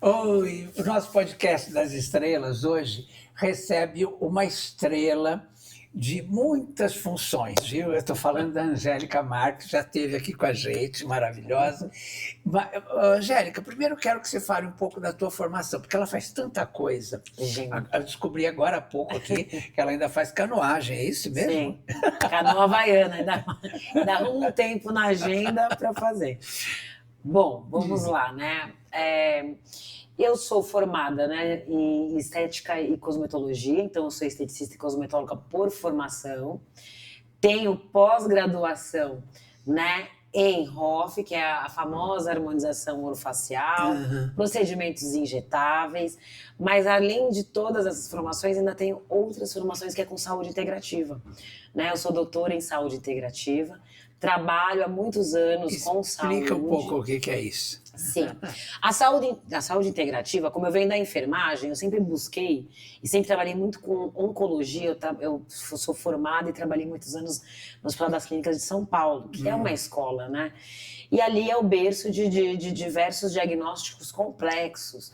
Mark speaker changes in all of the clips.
Speaker 1: Oi, o nosso podcast das estrelas hoje recebe uma estrela de muitas funções, viu? Eu estou falando da Angélica Marques, já esteve aqui com a gente, maravilhosa. Angélica, primeiro quero que você fale um pouco da tua formação, porque ela faz tanta coisa.
Speaker 2: Gente.
Speaker 1: Eu descobri agora há pouco aqui que ela ainda faz canoagem, é isso mesmo?
Speaker 2: Sim, canoa havaiana, ainda um tempo na agenda para fazer. Bom, vamos lá, né? Eu sou formada, né, em estética e cosmetologia, então eu sou esteticista e cosmetóloga por formação. Tenho pós-graduação, né, em ROF, que é a famosa harmonização orofacial, procedimentos injetáveis, mas além de todas essas formações, ainda tenho outras formações que é com saúde integrativa, né? Eu sou doutora em saúde integrativa, trabalho há muitos anos com saúde.
Speaker 1: Explica um pouco o que é isso.
Speaker 2: Sim. A saúde integrativa, como eu venho da enfermagem, eu sempre busquei e sempre trabalhei muito com oncologia. Eu sou formada e trabalhei muitos anos no Hospital das Clínicas de São Paulo, que é uma escola, né? E ali é o berço de diversos diagnósticos complexos.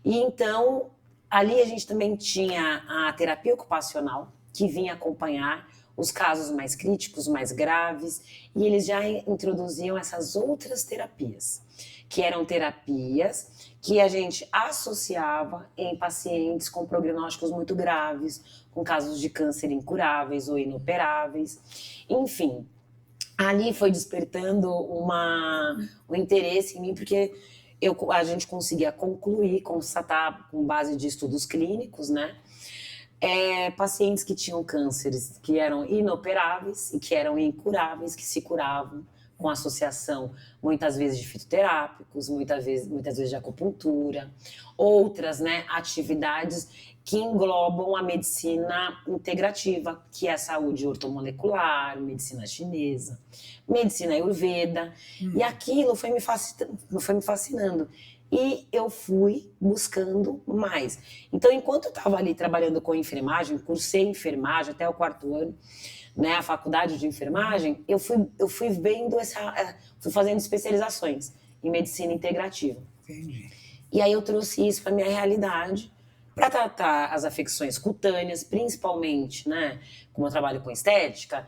Speaker 2: E então, ali a gente também tinha a terapia ocupacional, que vinha acompanhar os casos mais críticos, mais graves, e eles já introduziam essas outras terapias, que eram terapias que a gente associava em pacientes com prognósticos muito graves, com casos de câncer incuráveis ou inoperáveis. Enfim, ali foi despertando um interesse em mim, porque a gente conseguia concluir, constatar, com base de estudos clínicos, né? Pacientes que tinham cânceres que eram inoperáveis e que eram incuráveis, que se curavam com associação, muitas vezes de fitoterápicos, muitas vezes de acupuntura, outras, né, atividades que englobam a medicina integrativa, que é a saúde ortomolecular, medicina chinesa, medicina ayurveda, e aquilo foi me fascinando. E eu fui buscando mais. Então, enquanto eu estava ali trabalhando com enfermagem, cursei enfermagem até o 4º ano, né, a faculdade de enfermagem, eu fui vendo fui fazendo especializações em medicina integrativa.
Speaker 1: Entendi.
Speaker 2: E aí eu trouxe isso para minha realidade, para tratar as afecções cutâneas, principalmente, né, como eu trabalho com estética,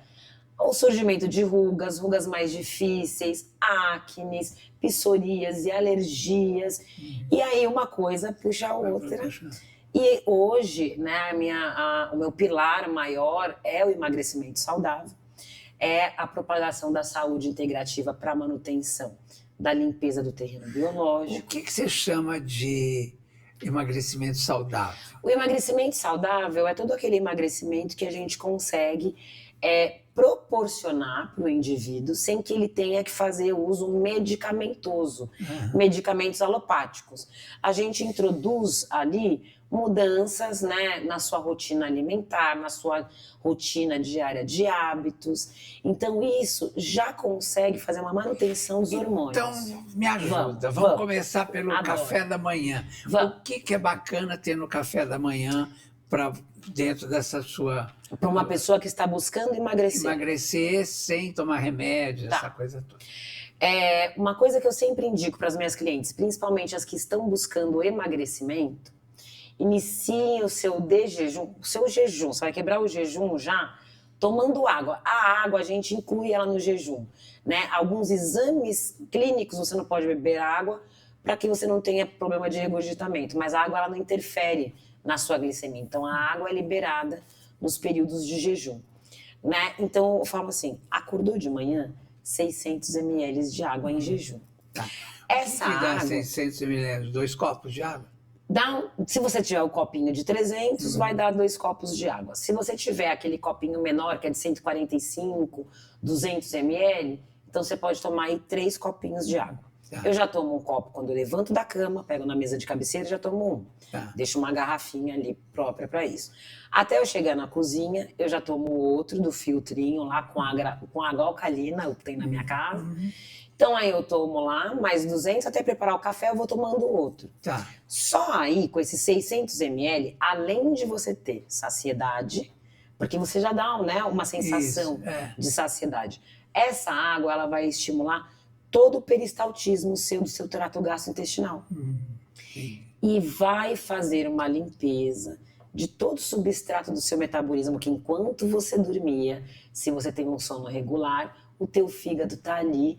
Speaker 2: o surgimento de rugas mais difíceis, acnes, psoríase, alergias, e aí uma coisa puxa a outra. E hoje, né, o meu pilar maior é o emagrecimento saudável, é a propagação da saúde integrativa para a manutenção da limpeza do terreno biológico.
Speaker 1: O que você chama de emagrecimento saudável?
Speaker 2: O emagrecimento saudável é todo aquele emagrecimento que a gente consegue proporcionar para o indivíduo sem que ele tenha que fazer uso medicamentoso, medicamentos alopáticos. A gente introduz ali mudanças, né, na sua rotina alimentar, na sua rotina diária de hábitos. Então, isso já consegue fazer uma manutenção dos hormônios.
Speaker 1: Então, me ajuda. Vamos começar pelo café da manhã. O que é bacana ter no café da manhã para dentro dessa sua...
Speaker 2: Para uma pessoa que está buscando emagrecer.
Speaker 1: Emagrecer sem tomar remédio, essa coisa toda.
Speaker 2: Uma coisa que eu sempre indico para as minhas clientes, principalmente as que estão buscando emagrecimento, inicie o seu jejum. Você vai quebrar o jejum já tomando água. A água a gente inclui ela no jejum, né? Alguns exames clínicos você não pode beber água para que você não tenha problema de regurgitamento, mas a água ela não interfere na sua glicemia. Então a água é liberada nos períodos de jejum, né? Então eu falo assim, acordou de manhã, 600 ml de água em jejum.
Speaker 1: Tá.
Speaker 2: Essa
Speaker 1: O que dá
Speaker 2: água...
Speaker 1: 600 ml? 2 copos de água?
Speaker 2: Se você tiver o copinho de 300, vai dar 2 copos de água. Se você tiver aquele copinho menor, que é de 145, 200 ml, então você pode tomar aí 3 copinhos de água. Tá. Eu já tomo um copo quando eu levanto da cama, pego na mesa de cabeceira e já tomo um. Tá. Deixo uma garrafinha ali própria para isso. Até eu chegar na cozinha, eu já tomo outro do filtrinho lá com água alcalina, o que tem na minha casa. Então aí eu tomo lá, mais 200, até preparar o café eu vou tomando outro.
Speaker 1: Tá.
Speaker 2: Só aí, com esses 600 ml, além de você ter saciedade, porque você já dá, né, uma sensação de saciedade, essa água ela vai estimular todo o peristaltismo do seu trato gastrointestinal. e vai fazer uma limpeza de todo o substrato do seu metabolismo, que enquanto você dormia, se você tem um sono regular, o teu fígado está ali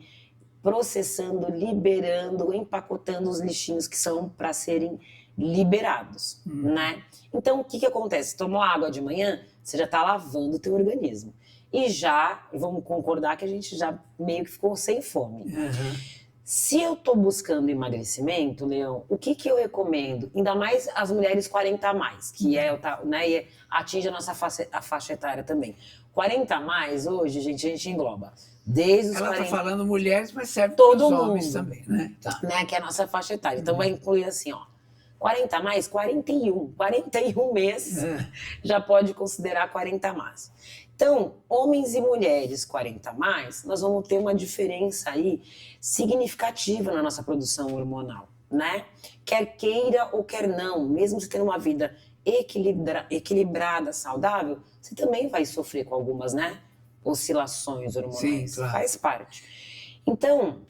Speaker 2: processando, liberando, empacotando os lixinhos que são para serem liberados, né? Então, o que acontece? Tomou água de manhã, você já está lavando o teu organismo. E já, vamos concordar que a gente já meio que ficou sem fome. Se eu estou buscando emagrecimento, Leão, o que eu recomendo? Ainda mais as mulheres 40 a mais, que né, e atinge a nossa faixa etária também. 40 a mais, hoje, gente, a gente engloba. Desde os
Speaker 1: Ela
Speaker 2: 40...
Speaker 1: está falando mulheres, mas serve para
Speaker 2: todo
Speaker 1: os
Speaker 2: mundo
Speaker 1: homens também, né? Tá.
Speaker 2: Né, que é a nossa faixa etária. Então vai incluir assim, ó, 40 a mais, 41 meses já pode considerar 40 a mais. Então, homens e mulheres 40 a mais, nós vamos ter uma diferença aí significativa na nossa produção hormonal, né? Quer queira ou quer não, mesmo você tendo uma vida equilibrada, saudável, você também vai sofrer com algumas, né, oscilações hormonais.
Speaker 1: Sim, claro.
Speaker 2: Faz parte. Então,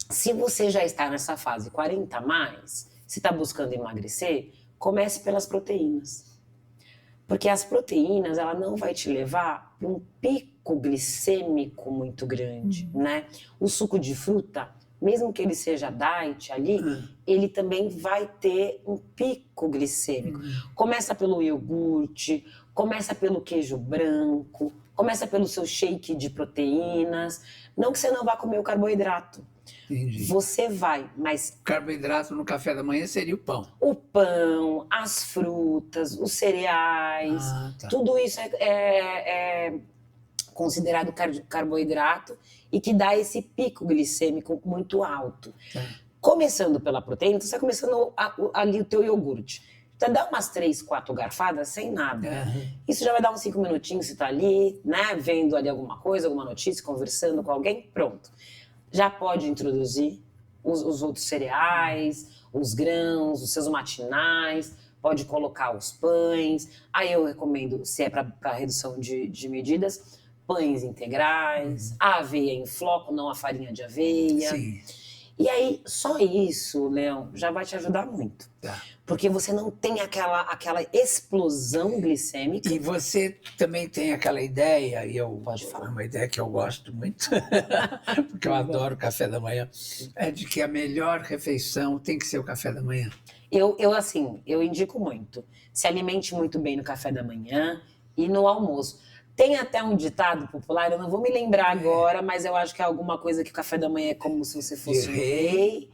Speaker 2: se você já está nessa fase 40 a mais, se está buscando emagrecer, comece pelas proteínas. Porque as proteínas, ela não vai te levar para um pico glicêmico muito grande, né? O suco de fruta, mesmo que ele seja diet ali, ele também vai ter um pico glicêmico. Começa pelo iogurte, começa pelo queijo branco, começa pelo seu shake de proteínas. Não que você não vá comer o carboidrato.
Speaker 1: Entendi.
Speaker 2: Você vai, mas...
Speaker 1: Carboidrato no café da manhã seria o pão.
Speaker 2: O pão, as frutas, os cereais, tudo isso é considerado carboidrato e que dá esse pico glicêmico muito alto. Começando pela proteína, então você está começando ali o teu iogurte. Então dá umas 3, 4 garfadas sem nada. Isso já vai dar uns 5 minutinhos, você está ali, né, vendo ali alguma coisa, alguma notícia, conversando com alguém, pronto. Já pode introduzir os outros cereais, os grãos, os seus matinais, pode colocar os pães. Aí eu recomendo, se é para redução de medidas, pães integrais, a aveia em floco, não a farinha de aveia.
Speaker 1: Sim.
Speaker 2: E aí, só isso, Leão, já vai te ajudar muito. Porque você não tem aquela explosão glicêmica.
Speaker 1: E você também tem aquela ideia, e
Speaker 2: Pode falar.
Speaker 1: uma ideia que eu gosto muito, porque eu adoro café da manhã, é de que a melhor refeição tem que ser o café da manhã.
Speaker 2: Eu indico muito. Se alimente muito bem no café da manhã e no almoço. Tem até um ditado popular, eu não vou me lembrar agora, mas eu acho que é alguma coisa que o café da manhã é como se você fosse um rei.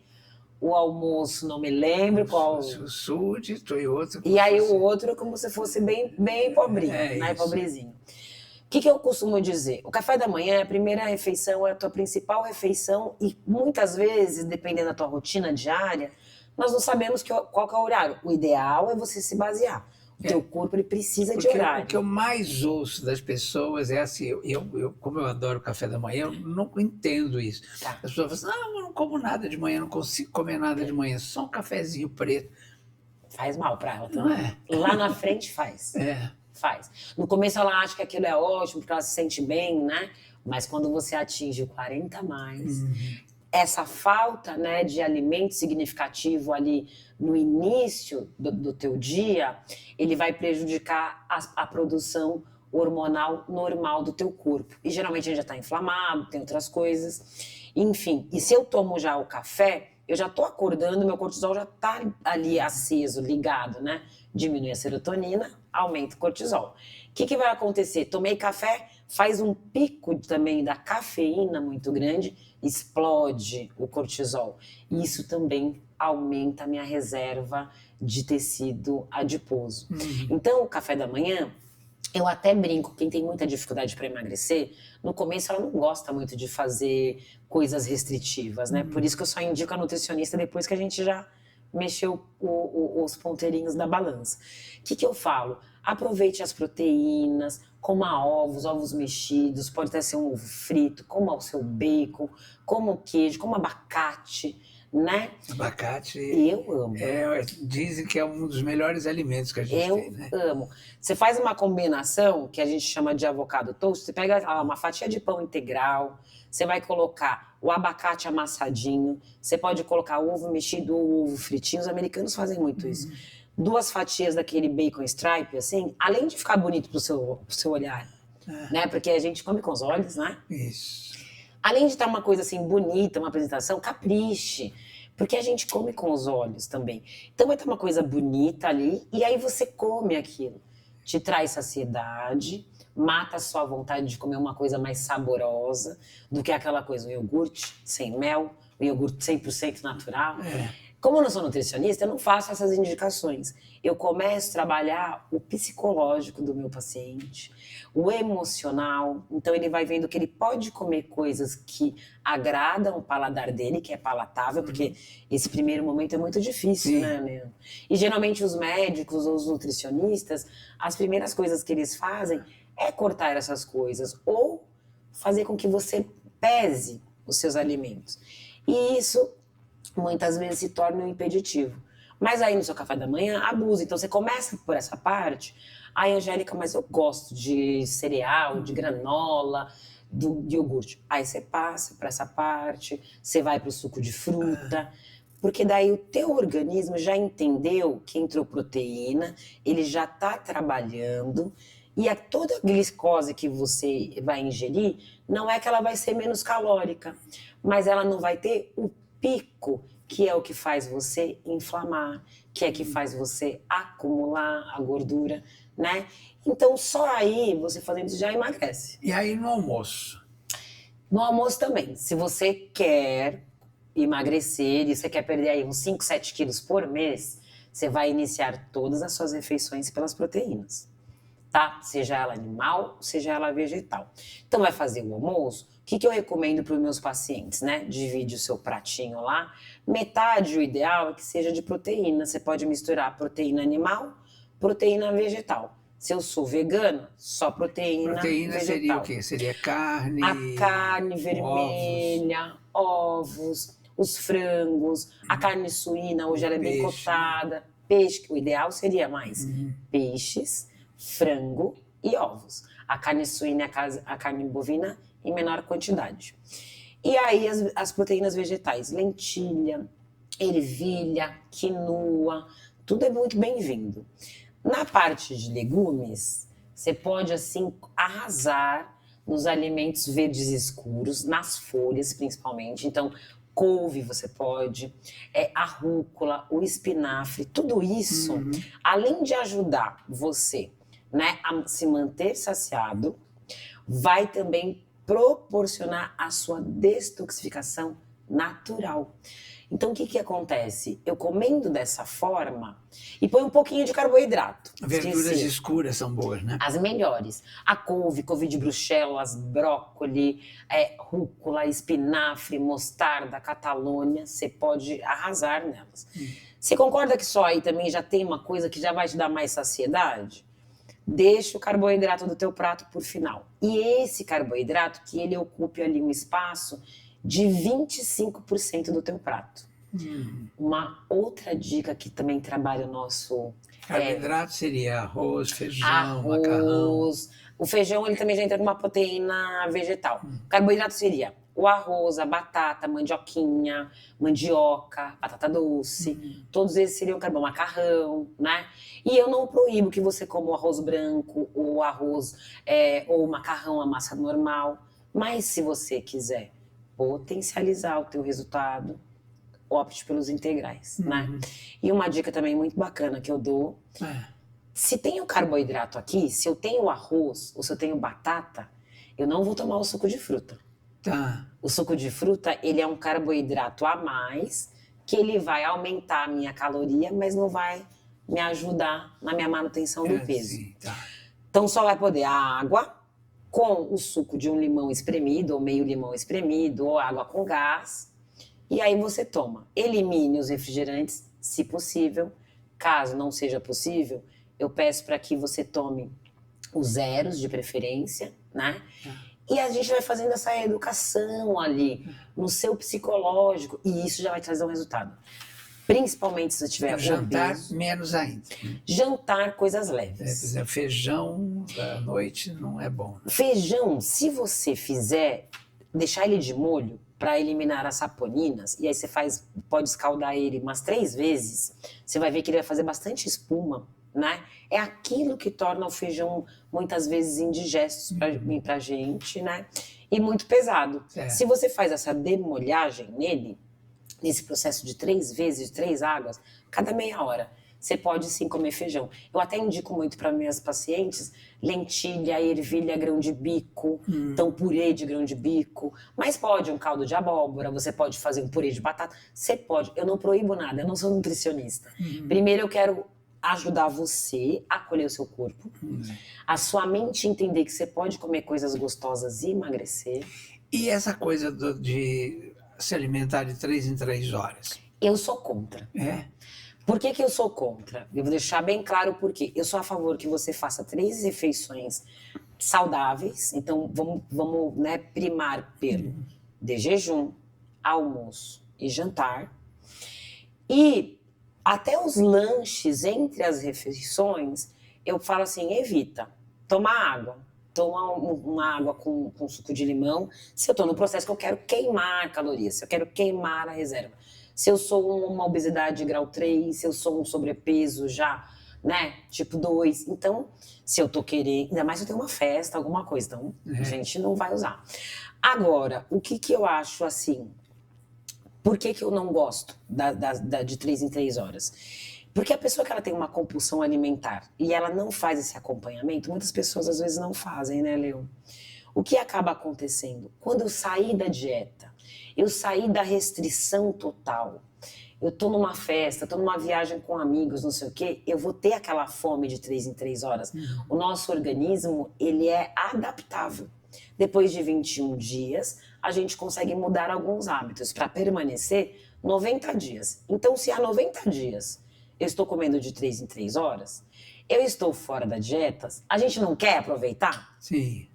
Speaker 2: O almoço, não me lembro qual.
Speaker 1: O súdito e outro.
Speaker 2: E aí o outro como se fosse bem pobrinho, né?
Speaker 1: Isso.
Speaker 2: Pobrezinho. O que eu costumo dizer? O café da manhã é a primeira refeição, é a tua principal refeição e muitas vezes, dependendo da tua rotina diária, nós não sabemos qual que é o horário. O ideal é você se basear. O teu corpo ele precisa de horário.
Speaker 1: O que eu mais ouço das pessoas é assim, como eu adoro café da manhã, eu não entendo isso. As pessoas falam assim, não, eu não como nada de manhã, não consigo comer nada de manhã, só um cafezinho preto.
Speaker 2: Faz mal para ela
Speaker 1: Não
Speaker 2: também. Lá na frente faz. Faz. No começo ela acha que aquilo é ótimo, porque ela se sente bem, né? Mas quando você atinge o 40 a mais, essa falta, né, de alimento significativo ali no início do teu dia, ele vai prejudicar a produção hormonal normal do teu corpo. E geralmente a gente já está inflamado, tem outras coisas. Enfim, e se eu tomo já o café, eu já estou acordando, meu cortisol já está ali aceso, ligado, né? Diminui a serotonina, aumenta o cortisol. O que vai acontecer? Tomei café, faz um pico também da cafeína muito grande, explode o cortisol. E isso também aumenta a minha reserva de tecido adiposo. Então, o café da manhã, eu até brinco, quem tem muita dificuldade para emagrecer, no começo ela não gosta muito de fazer coisas restritivas, né? Por isso que eu só indico a nutricionista depois que a gente já mexeu os ponteirinhos da balança. O que eu falo? Aproveite as proteínas, coma ovos mexidos, pode até ser um ovo frito, coma o seu bacon, coma o queijo, coma abacate, né?
Speaker 1: Abacate.
Speaker 2: Eu amo.
Speaker 1: Dizem que é um dos melhores alimentos que a gente tem, né?
Speaker 2: Eu amo. Você faz uma combinação que a gente chama de avocado toast, você pega uma fatia de pão integral, você vai colocar o abacate amassadinho, você pode colocar ovo mexido ou ovo fritinho, os americanos fazem muito isso. 2 fatias daquele bacon stripe, assim, além de ficar bonito pro seu olhar, né? Porque a gente come com os olhos, né?
Speaker 1: Isso.
Speaker 2: Além de estar uma coisa assim bonita, uma apresentação, capriche. Porque a gente come com os olhos também. Então vai ter uma coisa bonita ali e aí você come aquilo. Te traz saciedade, mata a sua vontade de comer uma coisa mais saborosa do que aquela coisa, o iogurte sem mel, o iogurte 100% natural. Como eu não sou nutricionista, eu não faço essas indicações. Eu começo a trabalhar o psicológico do meu paciente, o emocional. Então ele vai vendo que ele pode comer coisas que agradam o paladar dele, que é palatável, porque esse primeiro momento é muito difícil, né, Leandro? E geralmente os médicos ou os nutricionistas, as primeiras coisas que eles fazem é cortar essas coisas ou fazer com que você pese os seus alimentos. E isso muitas vezes se torna um impeditivo. Mas aí no seu café da manhã, abusa. Então você começa por essa parte. Ai, Angélica, mas eu gosto de cereal, de granola, de iogurte. Aí você passa para essa parte, você vai para o suco de fruta. Porque daí o teu organismo já entendeu que entrou proteína, ele já está trabalhando. E toda a glicose que você vai ingerir, não é que ela vai ser menos calórica, mas ela não vai ter o pico, que é o que faz você inflamar, que é que faz você acumular a gordura, né? Então, só aí, você fazendo isso já emagrece.
Speaker 1: E aí no almoço?
Speaker 2: No almoço também. Se você quer emagrecer e você quer perder aí uns 5, 7 quilos por mês, você vai iniciar todas as suas refeições pelas proteínas, tá? Seja ela animal, seja ela vegetal. Então, vai fazer o almoço. O que eu recomendo para os meus pacientes, né? Divide o seu pratinho lá. Metade, o ideal é que seja de proteína. Você pode misturar proteína animal, proteína vegetal. Se eu sou vegana, só proteína vegetal.
Speaker 1: Seria o quê? Seria carne?
Speaker 2: A carne vermelha, ovos, os frangos, a carne suína, hoje ela é bem cotada. Peixe, o ideal seria mais peixes, frango e ovos. A carne suína e a carne bovina em menor quantidade. E aí as proteínas vegetais, lentilha, ervilha, quinoa, tudo é muito bem-vindo. Na parte de legumes, você pode assim arrasar nos alimentos verdes escuros, nas folhas principalmente. Então, couve você pode, a rúcula, o espinafre, tudo isso, além de ajudar você, né, a se manter saciado, vai também proporcionar a sua detoxificação natural. Então, o que acontece? Eu comendo dessa forma e põe um pouquinho de carboidrato.
Speaker 1: Verduras escuras são boas, né?
Speaker 2: As melhores. A couve de Bruxelas, brócoli, rúcula, espinafre, mostarda, catalônia. Você pode arrasar nelas. Você concorda que só aí também já tem uma coisa que já vai te dar mais saciedade? Deixa o carboidrato do teu prato por final. E esse carboidrato, que ele ocupe ali um espaço de 25% do teu prato. Uma outra dica que também trabalha o nosso...
Speaker 1: Carboidrato seria arroz, feijão, macarrão.
Speaker 2: O feijão, ele também já entra numa proteína vegetal. Carboidrato seria o arroz, a batata, a mandioquinha, mandioca, batata doce. Todos esses seriam carboidrato, macarrão, né? E eu não proíbo que você coma o arroz branco, ou arroz, ou o macarrão, a massa normal. Mas se você quiser potencializar o teu resultado, opte pelos integrais, né? E uma dica também muito bacana que eu dou, se tem o carboidrato aqui, se eu tenho arroz ou se eu tenho batata, eu não vou tomar o suco de fruta.
Speaker 1: Tá.
Speaker 2: O suco de fruta, ele é um carboidrato a mais, que ele vai aumentar a minha caloria, mas não vai me ajudar na minha manutenção do peso.
Speaker 1: Sim, tá.
Speaker 2: Então só vai poder a água com o suco de um limão espremido, ou meio limão espremido, ou água com gás. E aí você toma. Elimine os refrigerantes, se possível. Caso não seja possível, eu peço para que você tome os zeros de preferência, né? E a gente vai fazendo essa educação ali no seu psicológico e isso já vai trazer um resultado. Principalmente se você tiver
Speaker 1: Jantar,
Speaker 2: obeso.
Speaker 1: menos ainda.
Speaker 2: Jantar, coisas
Speaker 1: Por
Speaker 2: leves.
Speaker 1: exemplo, feijão à noite não é bom.
Speaker 2: Feijão, se você fizer, deixar ele de molho para eliminar as saponinas, e aí você pode escaldar ele umas 3 vezes, você vai ver que ele vai fazer bastante espuma, né? É aquilo que torna o feijão muitas vezes indigesto pra gente, né? E muito pesado. Se você faz essa demolhagem nele, nesse processo de 3 vezes, 3 águas, cada meia hora, você pode sim comer feijão. Eu até indico muito para minhas pacientes lentilha, ervilha, grão de bico, então purê de grão de bico, mas pode um caldo de abóbora, você pode fazer um purê de batata, você pode. Eu não proíbo nada, eu não sou nutricionista. Primeiro eu quero ajudar você a acolher o seu corpo, a sua mente entender que você pode comer coisas gostosas e emagrecer.
Speaker 1: E essa coisa de se alimentar de 3 em 3 horas?
Speaker 2: Eu sou contra. Por que eu sou contra? Eu vou deixar bem claro por quê. Eu sou a favor que você faça 3 refeições saudáveis. Então, vamos né, primar pelo de jejum, almoço e jantar. E até os lanches entre as refeições, eu falo assim, evita. Toma água. Toma uma água com suco de limão. Se eu estou no processo que eu quero queimar calorias, se eu quero queimar a reserva. Se eu sou uma obesidade grau 3, se eu sou um sobrepeso já, né, tipo 2. Então, se eu tô querendo, ainda mais se eu tenho uma festa, alguma coisa, então a gente não vai usar. Agora, o que eu acho assim, por que eu não gosto de 3 em 3 horas? Porque a pessoa que ela tem uma compulsão alimentar e ela não faz esse acompanhamento, muitas pessoas às vezes não fazem, né, Leo? O que acaba acontecendo? Quando eu saí da dieta, eu saí da restrição total, eu tô numa festa, tô numa viagem com amigos, não sei o quê, eu vou ter aquela fome de 3 em 3 horas. O nosso organismo, ele é adaptável. Depois de 21 dias, a gente consegue mudar alguns hábitos para permanecer 90 dias. Então, se há 90 dias eu estou comendo de 3 em 3 horas, eu estou fora da dieta, a gente não quer aproveitar?
Speaker 1: Sim.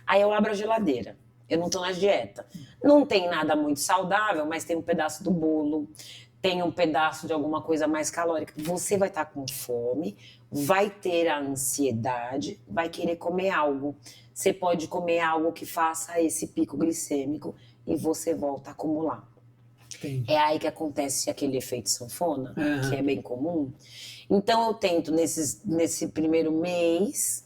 Speaker 2: Aí eu abro a geladeira. Eu não estou na dieta. Não tem nada muito saudável, mas tem um pedaço do bolo, tem um pedaço de alguma coisa mais calórica. Você vai estar com fome, vai ter a ansiedade, vai querer comer algo. Você pode comer algo que faça esse pico glicêmico e você volta a acumular.
Speaker 1: Entendi.
Speaker 2: É aí que acontece aquele efeito sanfona, que é bem comum. Então eu tento, nesse primeiro mês,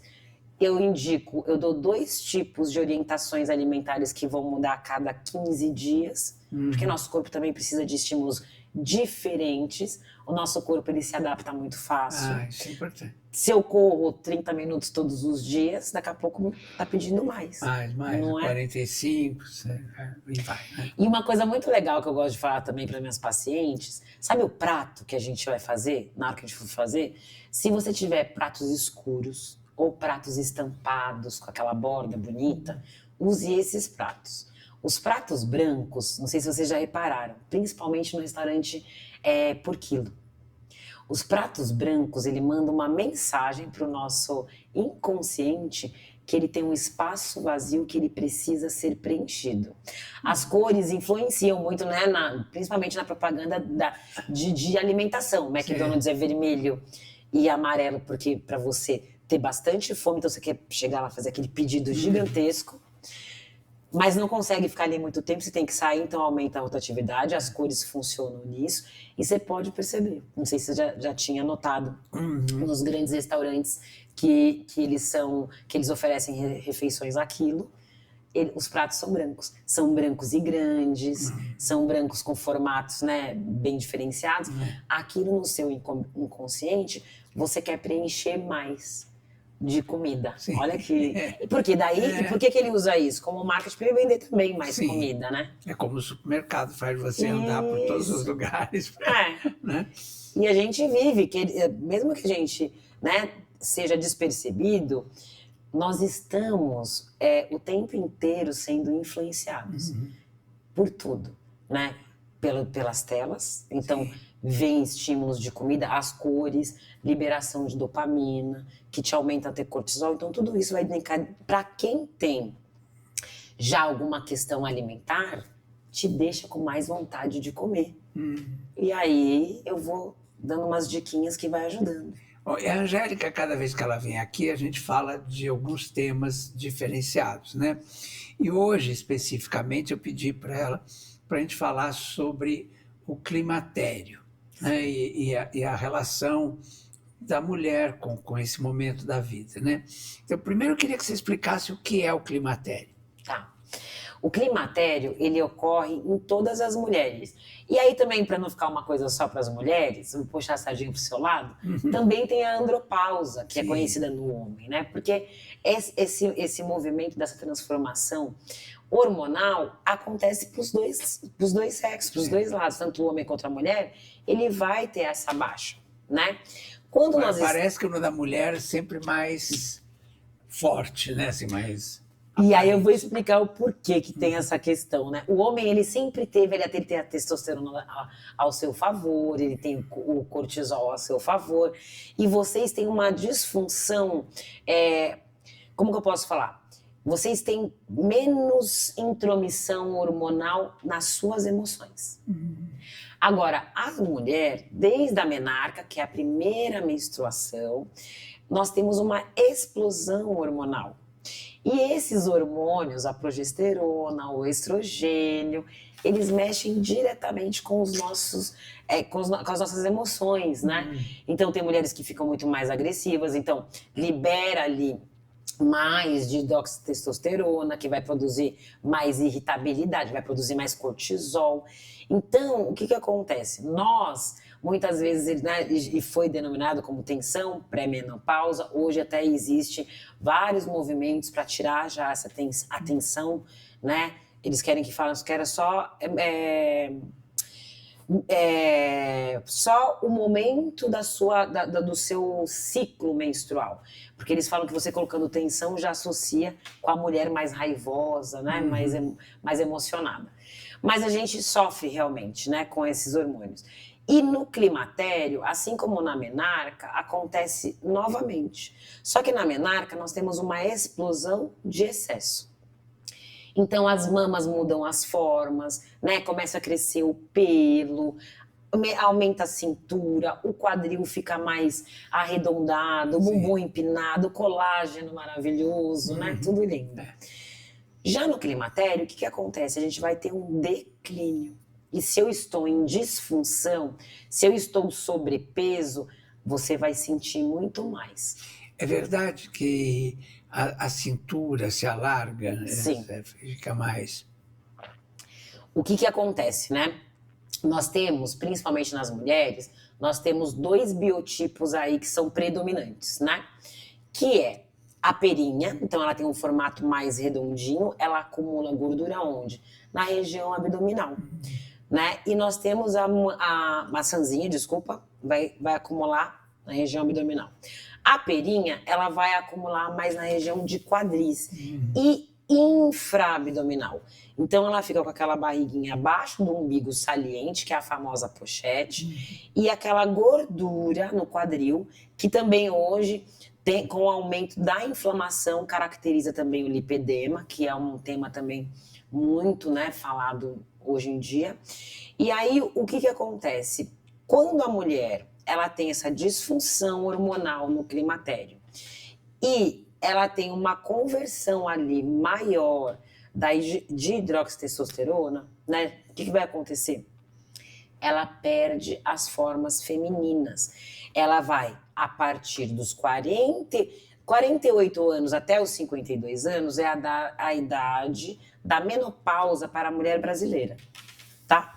Speaker 2: eu dou 2 tipos de orientações alimentares que vão mudar a cada 15 dias, porque nosso corpo também precisa de estímulos diferentes. O nosso corpo, ele se adapta muito fácil.
Speaker 1: Isso é importante.
Speaker 2: Se eu corro 30 minutos todos os dias, daqui a pouco tá pedindo mais.
Speaker 1: Mais,
Speaker 2: não é?
Speaker 1: 45, e vai, né?
Speaker 2: E uma coisa muito legal que eu gosto de falar também para minhas pacientes, sabe o prato que a gente vai fazer, na hora que a gente for fazer? Se você tiver pratos escuros, ou pratos estampados com aquela borda bonita, use esses pratos. Os pratos brancos, não sei se vocês já repararam, principalmente no restaurante por quilo. Os pratos brancos, ele manda uma mensagem para o nosso inconsciente que ele tem um espaço vazio que ele precisa ser preenchido. As cores influenciam muito, né, principalmente na propaganda de alimentação. O McDonald's é vermelho e amarelo porque para você ter bastante fome, então você quer chegar lá, fazer aquele pedido gigantesco, mas não consegue ficar ali muito tempo, você tem que sair, então aumenta a rotatividade, as cores funcionam nisso, e você pode perceber, não sei se você já tinha notado, nos grandes restaurantes que eles oferecem refeições a quilo, os pratos são brancos e grandes, são brancos com formatos, né, bem diferenciados. Aquilo no seu inconsciente, você quer preencher mais de comida.
Speaker 1: Sim.
Speaker 2: Olha que... Porque daí, por que ele usa isso? Como marketing para vender também mais comida, né?
Speaker 1: É como o supermercado faz você andar por todos os lugares. Né?
Speaker 2: E a gente vive, mesmo que a gente, né, seja despercebido, nós estamos o tempo inteiro sendo influenciados por tudo, né? Pelas telas. Então, vem estímulos de comida, as cores, liberação de dopamina, que te aumenta a ter cortisol. Então, tudo isso vai para quem tem Já alguma questão alimentar te deixa com mais vontade de comer. E aí eu vou dando umas diquinhas que vai ajudando.
Speaker 1: Bom, e a Angélica, cada vez que ela vem aqui, a gente fala de alguns temas diferenciados, né? E hoje, especificamente, eu pedi para ela para a gente falar sobre o climatério, né? E a relação da mulher com esse momento da vida, né? Então, primeiro eu queria que você explicasse o que é o climatério.
Speaker 2: Tá. O climatério, ele ocorre em todas as mulheres. E aí também, para não ficar uma coisa só para as mulheres, vou puxar a sardinha para o seu lado, também tem a andropausa, que é conhecida no homem, né? Porque esse movimento dessa transformação hormonal acontece para os dois sexos, para os dois lados, tanto o homem quanto a mulher, ele vai ter essa baixa, né? Quando nós...
Speaker 1: Parece que o da mulher é sempre mais forte, né? Assim, mais...
Speaker 2: E aí eu vou explicar o porquê que tem essa questão, né? O homem, ele sempre teve, ele tem a testosterona ao seu favor, ele tem o cortisol ao seu favor, e vocês têm uma disfunção, como que eu posso falar? Vocês têm menos intromissão hormonal nas suas emoções. Agora, a mulher, desde a menarca, que é a primeira menstruação, nós temos uma explosão hormonal. E esses hormônios, a progesterona, o estrogênio, eles mexem diretamente com os nossos, com as nossas emoções, né? Então, tem mulheres que ficam muito mais agressivas, então libera ali mais dihidroxitestosterona, que vai produzir mais irritabilidade, vai produzir mais cortisol. Então, o que acontece? Nós, muitas vezes, né, e foi denominado como tensão pré-menopausa, hoje até existe vários movimentos para tirar já essa tensão, né? Eles querem que falem que era só o momento do seu ciclo menstrual. Porque eles falam que você colocando tensão já associa com a mulher mais raivosa, né? Mais emocionada. Mas a gente sofre realmente, né, com esses hormônios. E no climatério, assim como na menarca, acontece novamente. Só que na menarca nós temos uma explosão de excesso. Então as mamas mudam as formas, né? Começa a crescer o pelo, aumenta a cintura, o quadril fica mais arredondado, o bumbum empinado, o colágeno maravilhoso, né? Tudo lindo. Já no climatério, o que acontece? A gente vai ter um declínio. E se eu estou em disfunção, se eu estou sobrepeso, você vai sentir muito mais.
Speaker 1: É verdade que a cintura se alarga, né?
Speaker 2: Sim.
Speaker 1: Fica mais...
Speaker 2: O que acontece, né? Nós temos, principalmente nas mulheres, nós temos 2 biotipos aí que são predominantes, né? Que é a perinha, então ela tem um formato mais redondinho, ela acumula gordura onde? Na região abdominal, né? E nós temos a maçãzinha, desculpa, vai acumular na região abdominal. A perinha, ela vai acumular mais na região de quadris e infraabdominal. Então ela fica com aquela barriguinha abaixo do umbigo saliente, que é a famosa pochete, e aquela gordura no quadril, que também hoje, com o aumento da inflamação, caracteriza também o lipedema, que é um tema também muito, né, falado hoje em dia. E aí, o que acontece? Quando a mulher ela tem essa disfunção hormonal no climatério e ela tem uma conversão ali maior de hidroxitestosterona, né, o que vai acontecer? Ela perde as formas femininas. Ela vai, a partir dos 48 anos até os 52 anos, é a idade da menopausa para a mulher brasileira, tá?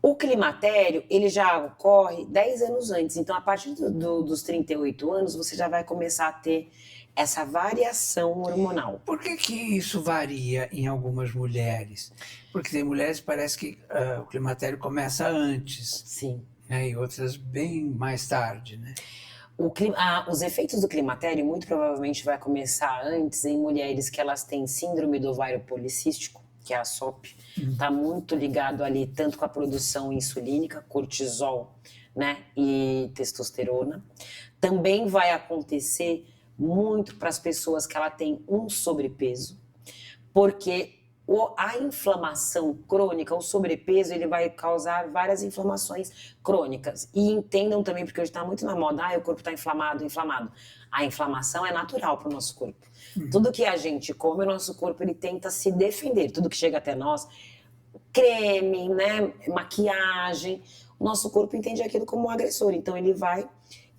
Speaker 2: O climatério, ele já ocorre 10 anos antes. Então, a partir dos 38 anos, você já vai começar a ter essa variação hormonal.
Speaker 1: Por que isso varia em algumas mulheres? Porque tem mulheres que parece que o climatério começa antes.
Speaker 2: Sim.
Speaker 1: Né? E outras bem mais tarde, né?
Speaker 2: Os efeitos do climatério muito provavelmente vai começar antes em mulheres que elas têm síndrome do ovário policístico, que é a SOP. Está muito ligado ali tanto com a produção insulínica, cortisol, né, e testosterona. Também vai acontecer muito para as pessoas que ela tem um sobrepeso, porque a inflamação crônica, o sobrepeso, ele vai causar várias inflamações crônicas. E entendam também, porque hoje está muito na moda, o corpo está inflamado. A inflamação é natural para o nosso corpo. Tudo que a gente come, o nosso corpo ele tenta se defender. Tudo que chega até nós, creme, né, maquiagem, o nosso corpo entende aquilo como um agressor. Então ele vai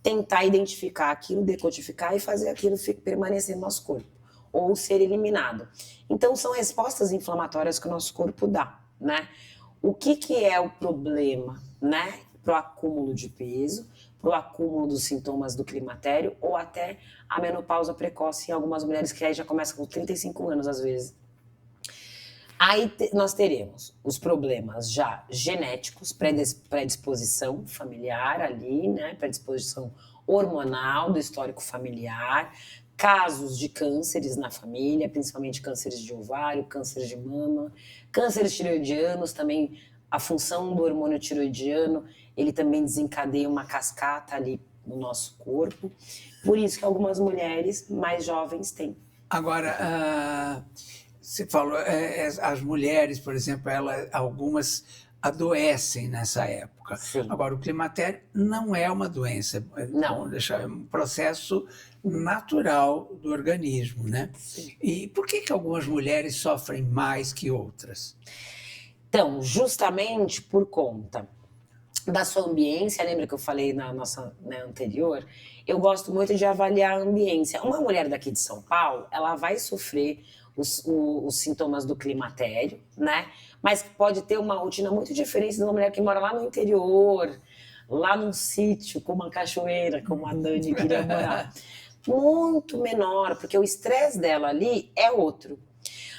Speaker 2: tentar identificar aquilo, decodificar e fazer aquilo permanecer no nosso corpo ou ser eliminado. Então são respostas inflamatórias que o nosso corpo dá, né? O que é o problema, né? Pro acúmulo de peso, pro acúmulo dos sintomas do climatério ou até a menopausa precoce em algumas mulheres que aí já começa com 35 anos às vezes. Aí nós teremos os problemas já genéticos, predisposição familiar ali, né? Predisposição hormonal do histórico familiar, casos de cânceres na família, principalmente cânceres de ovário, cânceres de mama, cânceres tireoidianos também, a função do hormônio tireoidiano, ele também desencadeia uma cascata ali no nosso corpo, por isso que algumas mulheres mais jovens têm.
Speaker 1: Agora, você falou, as mulheres, por exemplo, algumas adoecem nessa época.
Speaker 2: Sim.
Speaker 1: Agora, o climatério não é uma doença,
Speaker 2: Não.
Speaker 1: é um processo natural do organismo, né?
Speaker 2: Sim.
Speaker 1: E por que algumas mulheres sofrem mais que outras?
Speaker 2: Então, justamente por conta da sua ambiência, lembra que eu falei na nossa anterior? Eu gosto muito de avaliar a ambiência. Uma mulher daqui de São Paulo, ela vai sofrer os sintomas do climatério, né? Mas pode ter uma rotina muito diferente de uma mulher que mora lá no interior, lá num sítio, com uma cachoeira, como a Dani queria morar. Muito menor, porque o estresse dela ali é outro.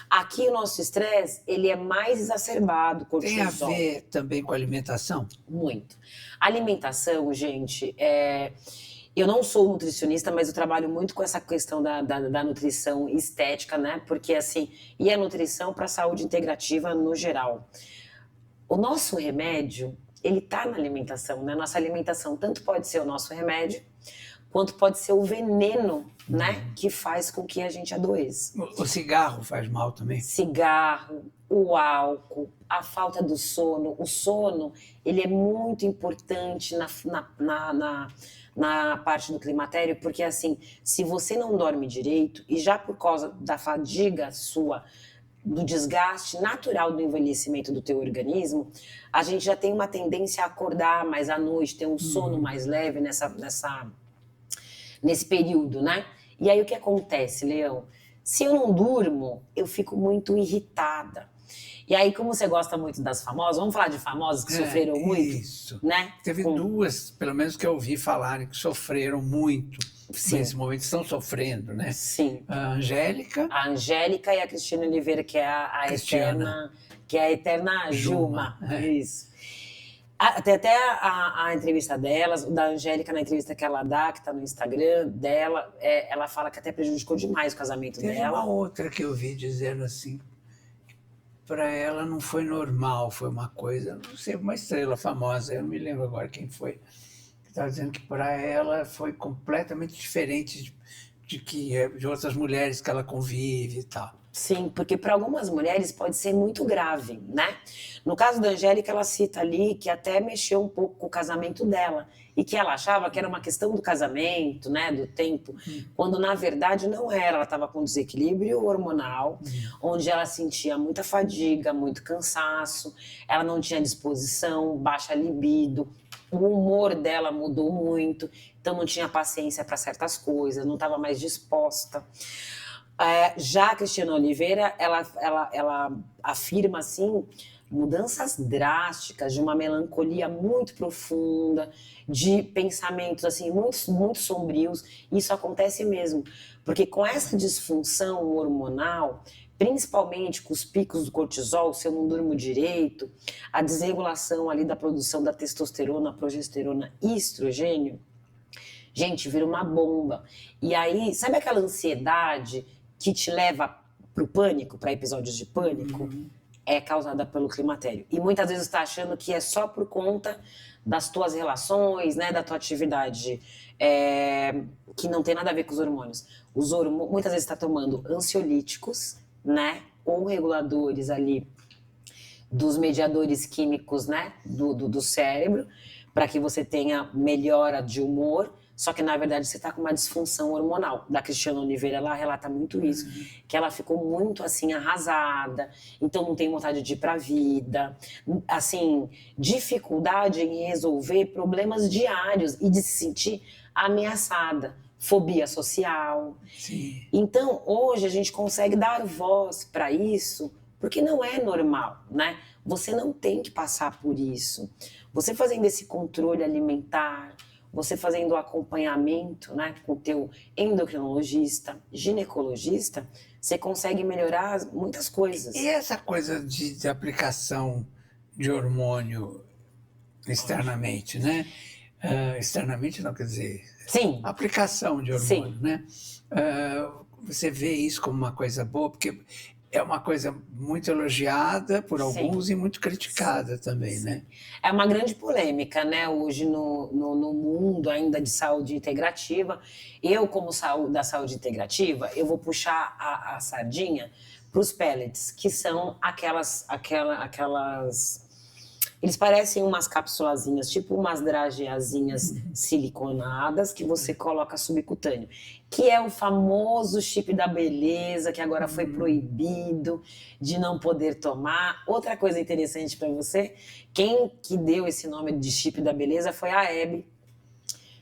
Speaker 2: Aqui o nosso estresse, ele é mais exacerbado, cortisol.
Speaker 1: Tem a ver também com a alimentação?
Speaker 2: Muito. A alimentação, gente, eu não sou nutricionista, mas eu trabalho muito com essa questão da nutrição estética, né? Porque assim, e a nutrição para a saúde integrativa no geral. O nosso remédio, ele tá na alimentação, né? Nossa alimentação tanto pode ser o nosso remédio, quanto pode ser o veneno, né? Que faz com que a gente adoeça.
Speaker 1: O cigarro faz mal também?
Speaker 2: Cigarro, o álcool, a falta do sono. O sono, ele é muito importante na parte do climatério, porque assim, se você não dorme direito, e já por causa da fadiga sua, do desgaste natural do envelhecimento do teu organismo, a gente já tem uma tendência a acordar mais à noite, ter um sono mais leve nesse período, né? E aí o que acontece, Leão? Se eu não durmo, eu fico muito irritada. E aí, como você gosta muito das famosas, vamos falar de famosas que sofreram muito?
Speaker 1: Isso.
Speaker 2: Né?
Speaker 1: Teve duas, pelo menos que eu ouvi falarem, que sofreram muito.
Speaker 2: Sim.
Speaker 1: Nesse momento estão sofrendo, né?
Speaker 2: Sim.
Speaker 1: A Angélica.
Speaker 2: A Angélica e a Cristina Oliveira, que é a eterna Juma. Isso. Tem até a entrevista delas, da Angélica, na entrevista que ela dá, que está no Instagram dela, ela fala que até prejudicou demais o casamento
Speaker 1: Teve
Speaker 2: dela.
Speaker 1: uma outra que eu vi dizendo assim, para ela não foi normal, foi uma coisa, não sei, uma estrela famosa, eu não me lembro agora quem foi, que estava dizendo que para ela foi completamente diferente de outras mulheres que ela convive e tal.
Speaker 2: Sim, porque para algumas mulheres pode ser muito grave, né? No caso da Angélica, ela cita ali que até mexeu um pouco com o casamento dela e que ela achava que era uma questão do casamento, né, do tempo, quando na verdade não era. Ela estava com desequilíbrio hormonal, onde ela sentia muita fadiga, muito cansaço, ela não tinha disposição, baixa libido, o humor dela mudou muito, então não tinha paciência para certas coisas, não estava mais disposta. Já a Cristina Oliveira, ela afirma assim mudanças drásticas, de uma melancolia muito profunda, de pensamentos assim muito, muito sombrios. Isso acontece mesmo, porque com essa disfunção hormonal, principalmente com os picos do cortisol, se eu não durmo direito, a desregulação ali da produção da testosterona, progesterona e estrogênio, gente, vira uma bomba. E aí, sabe aquela ansiedade que te leva para o pânico, para episódios de pânico? É causada pelo climatério. E muitas vezes você está achando que é só por conta das tuas relações, né, da tua atividade, que não tem nada a ver com os hormônios. Muitas vezes está tomando ansiolíticos, né, ou reguladores ali dos mediadores químicos, né, do cérebro, para que você tenha melhora de humor, só que na verdade você está com uma disfunção hormonal. Da Cristiana Oliveira, ela relata muito isso, que ela ficou muito assim arrasada, então não tem vontade de ir para a vida, assim, dificuldade em resolver problemas diários e de se sentir ameaçada, fobia social.
Speaker 1: Sim.
Speaker 2: Então, hoje a gente consegue dar voz para isso, porque não é normal, né? Você não tem que passar por isso. Você fazendo esse controle alimentar, você fazendo o acompanhamento, né, com o teu endocrinologista, ginecologista, você consegue melhorar muitas coisas.
Speaker 1: E essa coisa de aplicação de hormônio externamente, né? Externamente não quer dizer...
Speaker 2: Sim.
Speaker 1: Aplicação de hormônio, né? Você vê isso como uma coisa boa, porque é uma coisa muito elogiada por alguns e muito criticada também, né?
Speaker 2: É uma grande polêmica, né, hoje no mundo ainda de saúde integrativa. Eu, como da saúde integrativa, eu vou puxar a sardinha para os pellets, que são aquelas... Eles parecem umas capsulazinhas, tipo umas drageazinhas siliconadas que você coloca subcutâneo, que é o famoso chip da beleza, que agora foi proibido de não poder tomar. Outra coisa interessante para você, quem que deu esse nome de chip da beleza foi a Hebe.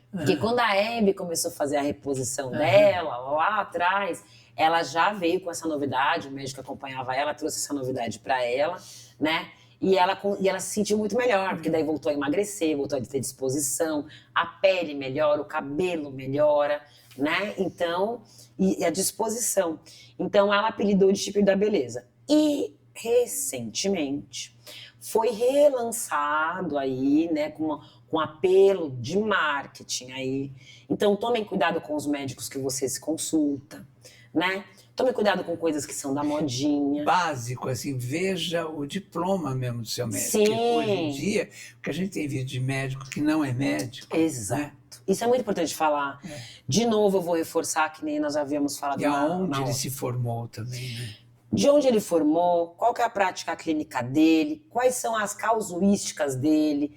Speaker 2: Porque quando a Hebe começou a fazer a reposição dela, lá atrás, ela já veio com essa novidade, o médico acompanhava ela, trouxe essa novidade para ela, né? E ela se sentiu muito melhor, porque daí voltou a emagrecer, voltou a ter disposição, a pele melhora, o cabelo melhora, né? Então, e a disposição. Então, ela apelidou de chip da beleza. E, recentemente, foi relançado aí, né, com apelo de marketing aí. Então, tomem cuidado com os médicos que você se consulta, né? Tome cuidado com coisas que são da modinha.
Speaker 1: Básico, assim, veja o diploma mesmo do seu médico.
Speaker 2: Sim.
Speaker 1: Porque hoje em dia, o que a gente tem visto de médico que não é médico.
Speaker 2: Exato. Né? Isso é muito importante falar. De novo, eu vou reforçar, que nem nós havíamos falado.
Speaker 1: E aonde ele se formou também, né?
Speaker 2: De onde ele formou, qual que é a prática clínica dele, quais são as casuísticas dele.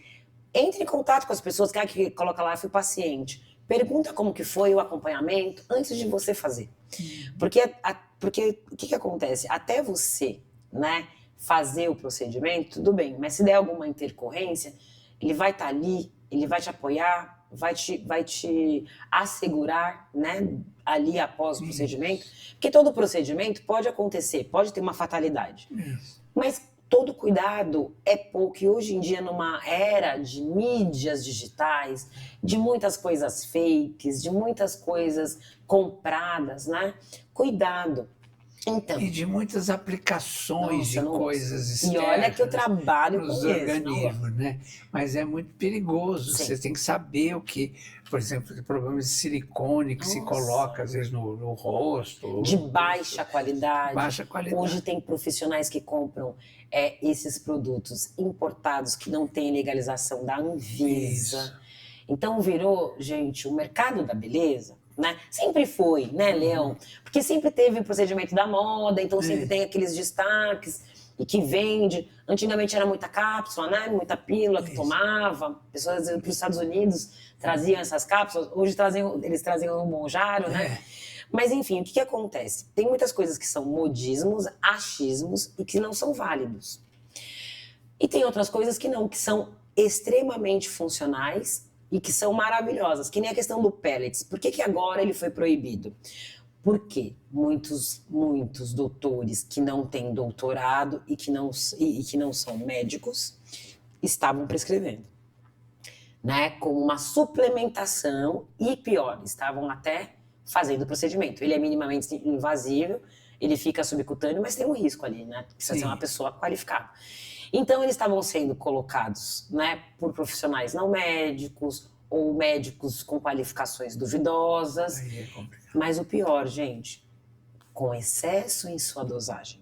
Speaker 2: Entre em contato com as pessoas, que coloca lá, fui paciente. Pergunta como que foi o acompanhamento antes de você fazer. Porque o que acontece? Até você, né, fazer o procedimento, tudo bem, mas se der alguma intercorrência, ele vai estar ali, ele vai te apoiar, vai te assegurar, né, ali após o procedimento. Porque todo procedimento pode acontecer, pode ter uma fatalidade. Mas todo cuidado é pouco. E hoje em dia, numa era de mídias digitais, de muitas coisas fakes, de muitas coisas compradas, né? Cuidado. Então,
Speaker 1: e de muitas aplicações de coisas externas.
Speaker 2: E olha que eu trabalho
Speaker 1: nos
Speaker 2: com
Speaker 1: organismos, né? Mas é muito perigoso.
Speaker 2: Sim.
Speaker 1: Você tem que saber o que, por exemplo, problemas de silicone que se coloca às vezes no rosto.
Speaker 2: De baixa qualidade.
Speaker 1: Baixa qualidade.
Speaker 2: Hoje tem profissionais que compram esses produtos importados que não têm legalização da Anvisa.
Speaker 1: Isso.
Speaker 2: Então virou, gente, o mercado da beleza. Né? Sempre foi, né, Leão? Porque sempre teve o procedimento da moda, então sempre tem aqueles destaques e que vende. Antigamente era muita cápsula, né? Muita pílula que tomava. Pessoas para os Estados Unidos traziam essas cápsulas, hoje eles trazem o Monjaro, né? Mas enfim, o que acontece? Tem muitas coisas que são modismos, achismos e que não são válidos. E tem outras coisas que não, que são extremamente funcionais e que são maravilhosas, que nem a questão do pellets. Por que agora ele foi proibido? Porque muitos doutores que não têm doutorado e que não são médicos estavam prescrevendo, né? Como uma suplementação e pior, estavam até fazendo o procedimento. Ele é minimamente invasivo, ele fica subcutâneo, mas tem um risco ali, né? Precisa ser uma pessoa qualificada. Então, eles estavam sendo colocados, né, por profissionais não médicos ou médicos com qualificações duvidosas.
Speaker 1: Aí é complicado.
Speaker 2: Mas o pior, gente, com excesso em sua dosagem.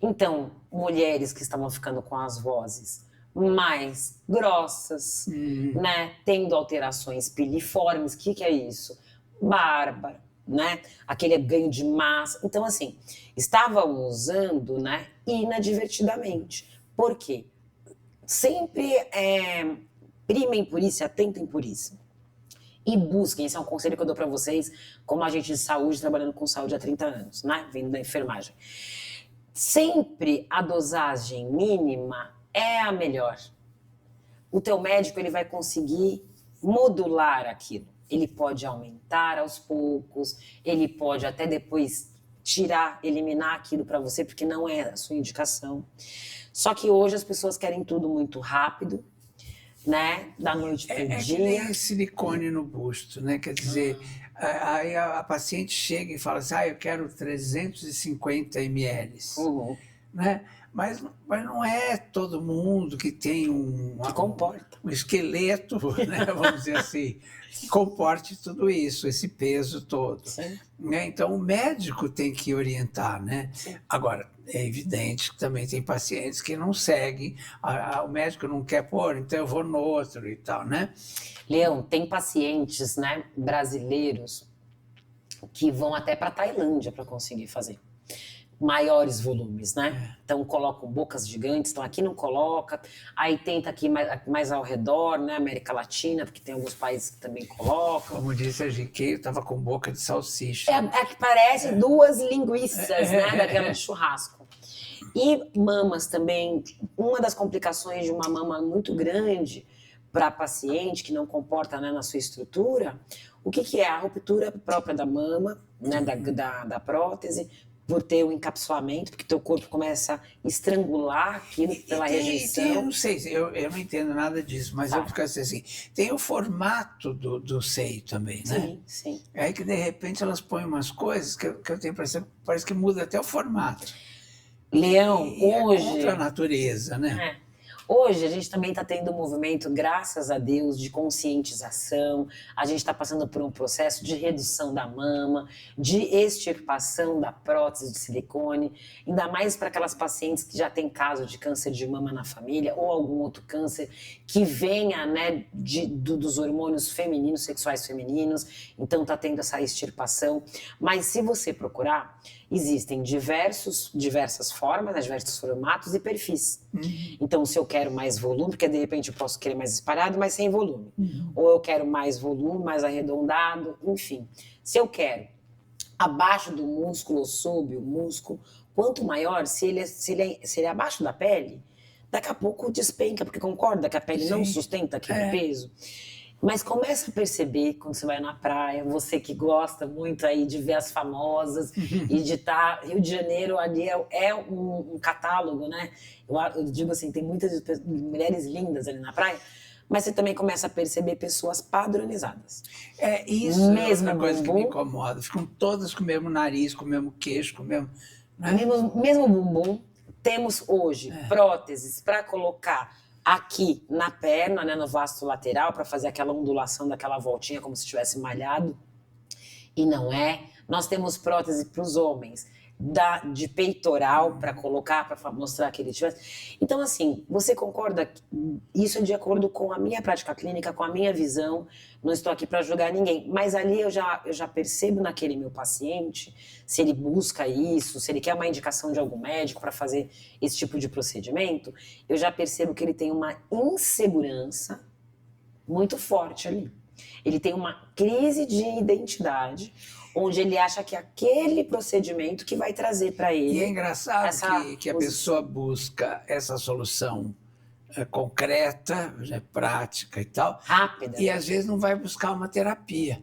Speaker 2: Então, mulheres que estavam ficando com as vozes mais grossas, né, tendo alterações piliformes. O que é isso? Barba, né? Aquele ganho de massa. Então, assim, estavam usando, né, inadvertidamente. Por quê? Sempre primem por isso, atentem por isso. E busquem, esse é um conselho que eu dou para vocês, como agente de saúde, trabalhando com saúde há 30 anos, né? Vindo da enfermagem. Sempre a dosagem mínima é a melhor. O teu médico, ele vai conseguir modular aquilo. Ele pode aumentar aos poucos, ele pode até depois tirar, eliminar aquilo para você, porque não é a sua indicação. Só que hoje as pessoas querem tudo muito rápido, né? Da noite pro dia.
Speaker 1: Que nem silicone no busto, né? Quer dizer, aí a paciente chega e fala assim, eu quero 350 ml, né? Mas não é todo mundo que tem um esqueleto, né? Vamos dizer assim, que comporte tudo isso, esse peso todo. Né? Então, o médico tem que orientar, né? Sim. Agora, é evidente que também tem pacientes que não seguem, o médico não quer pôr, então eu vou no outro e tal, né?
Speaker 2: Leão, tem pacientes, né, brasileiros que vão até para a Tailândia para conseguir fazer maiores volumes, né? Então colocam bocas gigantes, então aqui não coloca, aí tenta aqui mais ao redor, né? América Latina, porque tem alguns países que também colocam.
Speaker 1: Como disse a GQ, eu estava com boca de salsicha.
Speaker 2: É que parece duas linguiças, né? Daquela de churrasco. E mamas também, uma das complicações de uma mama muito grande para paciente que não comporta, né, na sua estrutura, o que é? A ruptura própria da mama, né, da prótese, por ter o encapsulamento, porque teu corpo começa a estrangular aquilo pela rejeição.
Speaker 1: Eu não sei, eu não entendo nada disso, mas eu fico assim, tem o formato do seio também, né?
Speaker 2: Sim, sim.
Speaker 1: É aí que, de repente, elas põem umas coisas que eu tenho a impressão que parece que muda até o formato.
Speaker 2: Leão, hoje...
Speaker 1: É contra a natureza, né?
Speaker 2: Hoje a gente também está tendo um movimento, graças a Deus, de conscientização. A gente está passando por um processo de redução da mama, de extirpação da prótese de silicone, ainda mais para aquelas pacientes que já têm caso de câncer de mama na família ou algum outro câncer que venha, né, dos hormônios femininos, sexuais femininos. Então está tendo essa extirpação. Mas se você procurar, existem diversas formas, né, diversos formatos e perfis. Então, se eu quero mais volume, porque de repente eu posso querer mais espalhado, mas sem volume. Ou eu quero mais volume, mais arredondado, enfim. Se eu quero abaixo do músculo ou sob o músculo, quanto maior, se ele é abaixo da pele, daqui a pouco despenca, porque concorda que a pele não sustenta aquele peso. Mas começa a perceber quando você vai na praia, você que gosta muito aí de ver as famosas e de estar... Rio de Janeiro ali é um catálogo, né? Eu digo assim, tem muitas mulheres lindas ali na praia, mas você também começa a perceber pessoas padronizadas.
Speaker 1: Isso mesmo é uma coisa que me incomoda. Ficam todas com o mesmo nariz, com o mesmo queixo, com o mesmo... Né?
Speaker 2: Mesmo bumbum. Temos hoje próteses para colocar aqui na perna, né, no vasto lateral, para fazer aquela ondulação daquela voltinha, como se tivesse malhado. E não é. Nós temos prótese para os homens, de peitoral, para colocar, para mostrar que ele tivesse. Então, assim, você concorda que isso é de acordo com a minha prática clínica, com a minha visão? Não estou aqui para julgar ninguém, mas ali eu já percebo naquele meu paciente, se ele busca isso, se ele quer uma indicação de algum médico para fazer esse tipo de procedimento, eu já percebo que ele tem uma insegurança muito forte ali. Ele tem uma crise de identidade, onde ele acha que aquele procedimento que vai trazer para ele...
Speaker 1: E é engraçado que a pessoa busca essa solução concreta, prática e tal.
Speaker 2: Rápida.
Speaker 1: E às vezes não vai buscar uma terapia.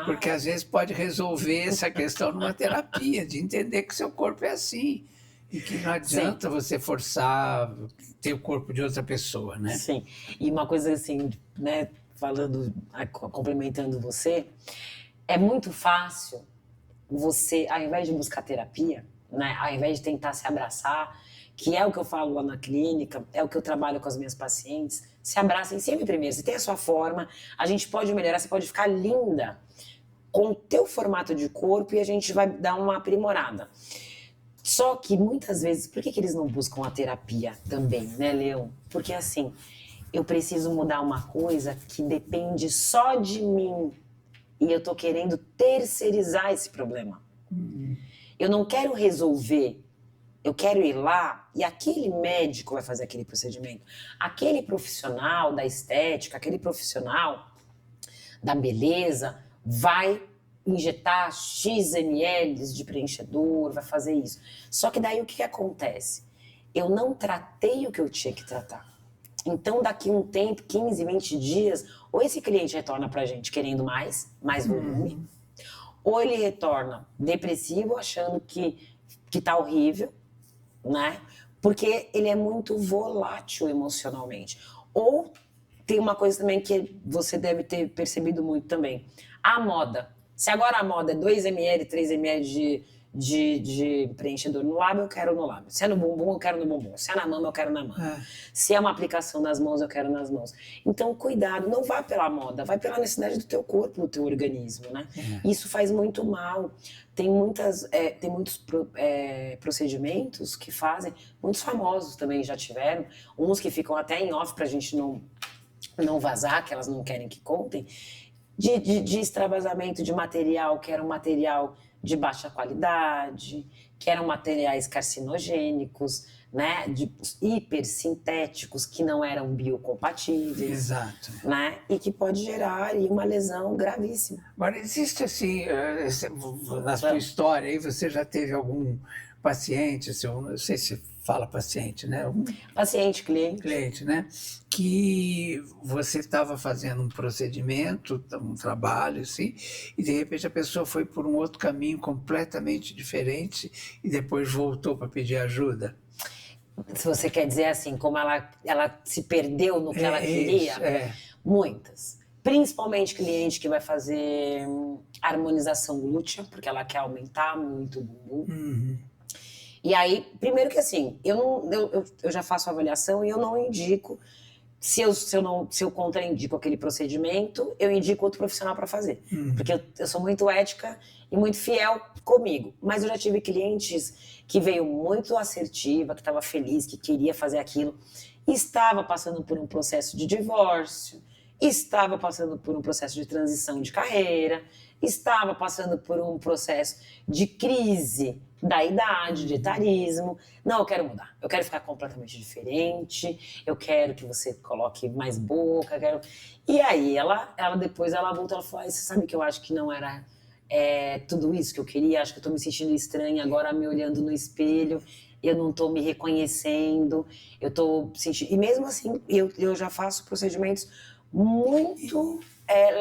Speaker 1: Porque às vezes pode resolver essa questão numa terapia, de entender que seu corpo é assim. E que não adianta você forçar ter o corpo de outra pessoa, né?
Speaker 2: Sim. E uma coisa assim, né, complementando você, é muito fácil você, ao invés de buscar terapia, né, ao invés de tentar se abraçar, que é o que eu falo lá na clínica, é o que eu trabalho com as minhas pacientes, se abracem sempre primeiro. Você tem a sua forma, a gente pode melhorar, você pode ficar linda com o teu formato de corpo e a gente vai dar uma aprimorada. Só que muitas vezes, por que eles não buscam a terapia também, né, Leão? Porque assim, eu preciso mudar uma coisa que depende só de mim. e eu tô querendo terceirizar esse problema. Eu não quero resolver, eu quero ir lá e aquele médico vai fazer aquele procedimento. Aquele profissional da estética, aquele profissional da beleza vai injetar X ml de preenchedor, vai fazer isso. Só que daí o que acontece? Eu não tratei o que eu tinha que tratar. Então, daqui um tempo, 15, 20 dias, ou esse cliente retorna pra gente querendo mais volume, ou ele retorna depressivo, achando que tá horrível, né? Porque ele é muito volátil emocionalmente. Ou tem uma coisa também que você deve ter percebido muito também. A moda. Se agora a moda é 2 ml, 3 ml de preenchedor no lábio, eu quero no lábio. Se é no bumbum, eu quero no bumbum. Se é na mama, eu quero na mama. Se é uma aplicação nas mãos, eu quero nas mãos. Então, cuidado, não vá pela moda, vai pela necessidade do teu corpo, do teu organismo, né? Isso faz muito mal. Tem muitos procedimentos que fazem, muitos famosos também já tiveram, uns que ficam até em off pra gente não vazar, que elas não querem que contem, de extravasamento de material, que era um material de baixa qualidade, que eram materiais carcinogênicos, né, de hipersintéticos, que não eram biocompatíveis.
Speaker 1: Exato.
Speaker 2: Né, e que pode gerar aí uma lesão gravíssima.
Speaker 1: Agora, existe assim, na sua história, aí você já teve algum paciente, assim, eu não sei se fala paciente, né?
Speaker 2: Paciente, cliente.
Speaker 1: Cliente, né? Que você estava fazendo um procedimento, um trabalho, assim, e de repente a pessoa foi por um outro caminho completamente diferente e depois voltou para pedir ajuda.
Speaker 2: Se você quer dizer assim, como ela se perdeu no que ela queria,
Speaker 1: Isso,
Speaker 2: muitas. Principalmente cliente que vai fazer harmonização glútea, porque ela quer aumentar muito o bumbum. E aí, primeiro que assim, eu já faço avaliação e eu não indico, se eu contraindico aquele procedimento, eu indico outro profissional para fazer. Porque eu sou muito ética e muito fiel comigo. Mas eu já tive clientes que veio muito assertiva, que estava feliz, que queria fazer aquilo, estava passando por um processo de divórcio, estava passando por um processo de transição de carreira, estava passando por um processo de crise da idade, de etarismo. Não, eu quero mudar, eu quero ficar completamente diferente, eu quero que você coloque mais boca, E aí ela depois voltou, ela falou, você sabe que eu acho que não era tudo isso que eu queria, acho que eu tô me sentindo estranha agora me olhando no espelho, eu não tô me reconhecendo, eu tô sentindo... E mesmo assim, eu já faço procedimentos muito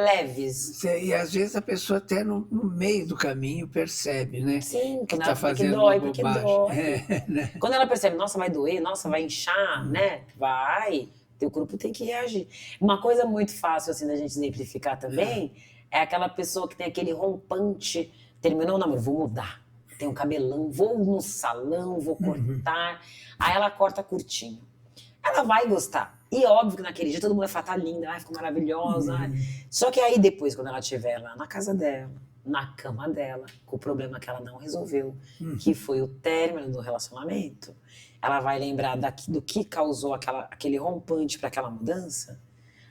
Speaker 2: leves.
Speaker 1: E às vezes a pessoa até no meio do caminho percebe, né?
Speaker 2: Sim,
Speaker 1: que está fazendo
Speaker 2: porque dói.
Speaker 1: né?
Speaker 2: Quando ela percebe, nossa, vai doer, nossa, vai inchar, né? Vai, teu corpo tem que reagir. Uma coisa muito fácil assim da gente exemplificar também é aquela pessoa que tem aquele rompante, terminou o namoro, vou mudar, tem um cabelão, vou no salão, vou cortar. Aí ela corta curtinho. Ela vai gostar. E óbvio que naquele dia todo mundo vai falar, tá linda, ficou maravilhosa. Só que aí depois, quando ela estiver lá na casa dela, na cama dela, com o problema que ela não resolveu, que foi o término do relacionamento, ela vai lembrar do que causou aquele rompante para aquela mudança.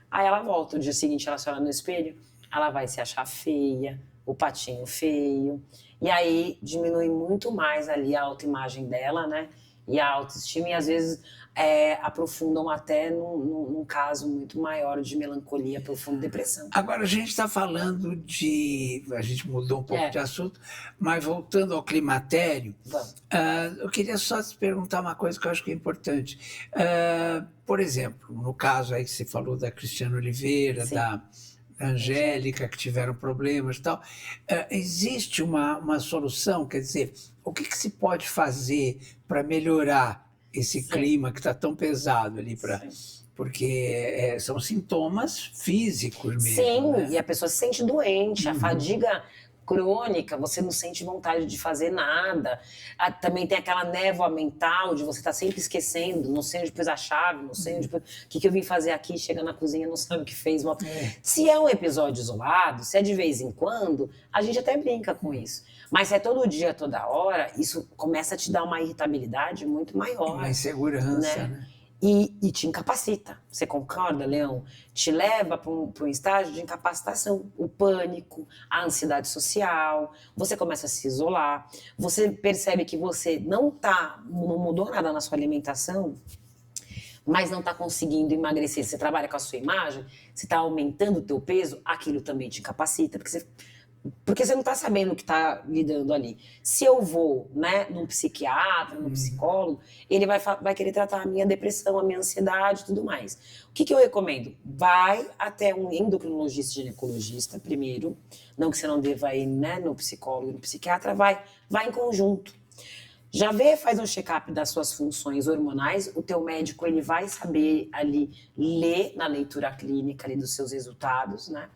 Speaker 2: Aí ela volta, o dia seguinte ela se olha no espelho, ela vai se achar feia, o patinho feio, e aí diminui muito mais ali a autoimagem dela, né? E a autoestima, e às vezes aprofundam até num caso muito maior de melancolia, profunda depressão.
Speaker 1: Agora, a gente está falando a gente mudou um pouco de assunto, mas voltando ao climatério, eu queria só te perguntar uma coisa que eu acho que é importante. Por exemplo, no caso aí que você falou da Cristiana Oliveira,
Speaker 2: Sim.
Speaker 1: da Angélica, que tiveram problemas e tal, existe uma solução? Quer dizer, o que se pode fazer para melhorar esse clima que está tão pesado ali? Porque são sintomas físicos mesmo.
Speaker 2: Sim,
Speaker 1: né?
Speaker 2: E a pessoa se sente doente, a fadiga crônica, você não sente vontade de fazer nada. Também tem aquela névoa mental de você estar sempre esquecendo, não sei onde pôs a chave, não sei onde pôs, o que eu vim fazer aqui, chega na cozinha, não sabe o que fez. Se é um episódio isolado, se é de vez em quando, a gente até brinca com isso. Mas se é todo dia, toda hora, isso começa a te dar uma irritabilidade muito maior.
Speaker 1: Uma insegurança, né?
Speaker 2: e te incapacita. Você concorda, Leão? Te leva para um estágio de incapacitação. O pânico, a ansiedade social, você começa a se isolar, você percebe que você não mudou nada na sua alimentação, mas não está conseguindo emagrecer. Você trabalha com a sua imagem, você está aumentando o teu peso, aquilo também te incapacita, porque você não está sabendo o que está lidando ali. Se eu vou, né, num psiquiatra, num psicólogo, ele vai querer tratar a minha depressão, a minha ansiedade e tudo mais. O que eu recomendo? Vai até um endocrinologista, ginecologista primeiro, não que você não deva ir, né, no psicólogo, no psiquiatra, vai em conjunto. Já faz um check-up das suas funções hormonais, o teu médico ele vai saber ali ler na leitura clínica ali dos seus resultados, né?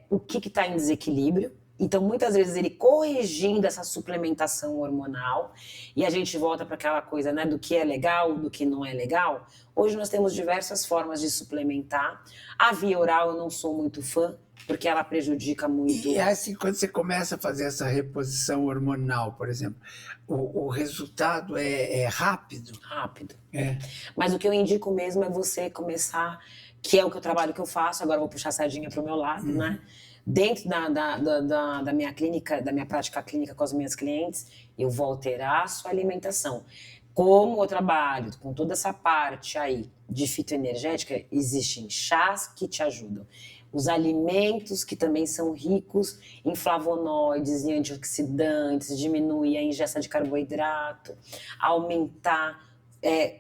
Speaker 2: O que está em desequilíbrio. Então, muitas vezes, ele corrigindo essa suplementação hormonal, e a gente volta para aquela coisa, né, do que é legal, do que não é legal. Hoje nós temos diversas formas de suplementar. A via oral eu não sou muito fã, porque ela prejudica muito.
Speaker 1: E assim, quando você começa a fazer essa reposição hormonal, por exemplo, o resultado é rápido?
Speaker 2: Rápido.
Speaker 1: É.
Speaker 2: Mas o que eu indico mesmo é você começar, que é o trabalho que eu faço, agora eu vou puxar a sardinha para o meu lado, né? Dentro da minha clínica, da minha prática clínica com as minhas clientes, eu vou alterar a sua alimentação. Como eu trabalho com toda essa parte aí de fitoenergética, existem chás que te ajudam. Os alimentos que também são ricos em flavonoides e antioxidantes, diminuir a ingesta de carboidrato, aumentar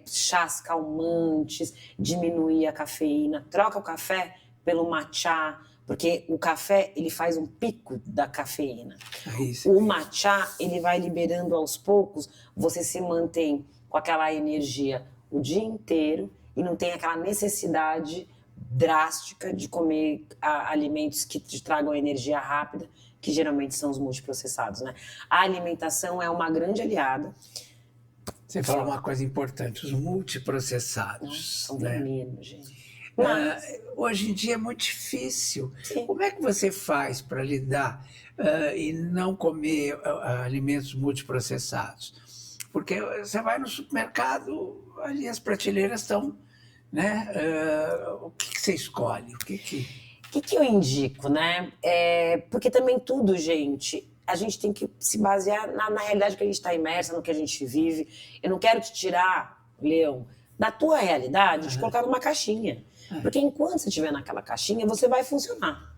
Speaker 2: chás calmantes, diminuir a cafeína. Troca o café pelo matcha, porque o café ele faz um pico da cafeína. O matcha ele vai liberando aos poucos, você se mantém com aquela energia o dia inteiro e não tem aquela necessidade drástica de comer alimentos que te tragam energia rápida, que geralmente são os multiprocessados, né? A alimentação é uma grande aliada.
Speaker 1: Você falou uma coisa importante, os multiprocessados.
Speaker 2: São veneno, gente.
Speaker 1: Hoje em dia é muito difícil.
Speaker 2: Sim.
Speaker 1: Como é que você faz para lidar e não comer alimentos multiprocessados? Porque você vai no supermercado, ali as prateleiras estão, né? O que você escolhe? O que
Speaker 2: eu indico, né? Porque também tudo, gente, a gente tem que se basear na realidade que a gente está imersa, no que a gente vive. Eu não quero te tirar, Leão, da tua realidade, te colocar numa caixinha. Porque enquanto você estiver naquela caixinha, você vai funcionar.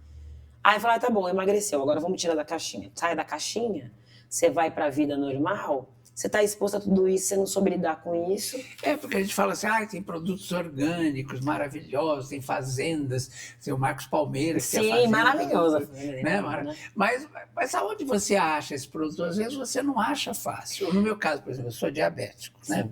Speaker 2: Aí fala, tá bom, emagreceu, agora vamos tirar da caixinha. Sai da caixinha, você vai para a vida normal, você está exposto a tudo isso, você não soube lidar com isso.
Speaker 1: Porque a gente fala assim, tem produtos orgânicos maravilhosos, tem fazendas, tem o Marcos Palmeiras.
Speaker 2: Sim,
Speaker 1: que é fazenda,
Speaker 2: maravilhoso.
Speaker 1: Né? Mas aonde você acha esse produto? Às vezes você não acha fácil. No meu caso, por exemplo, eu sou diabético, né?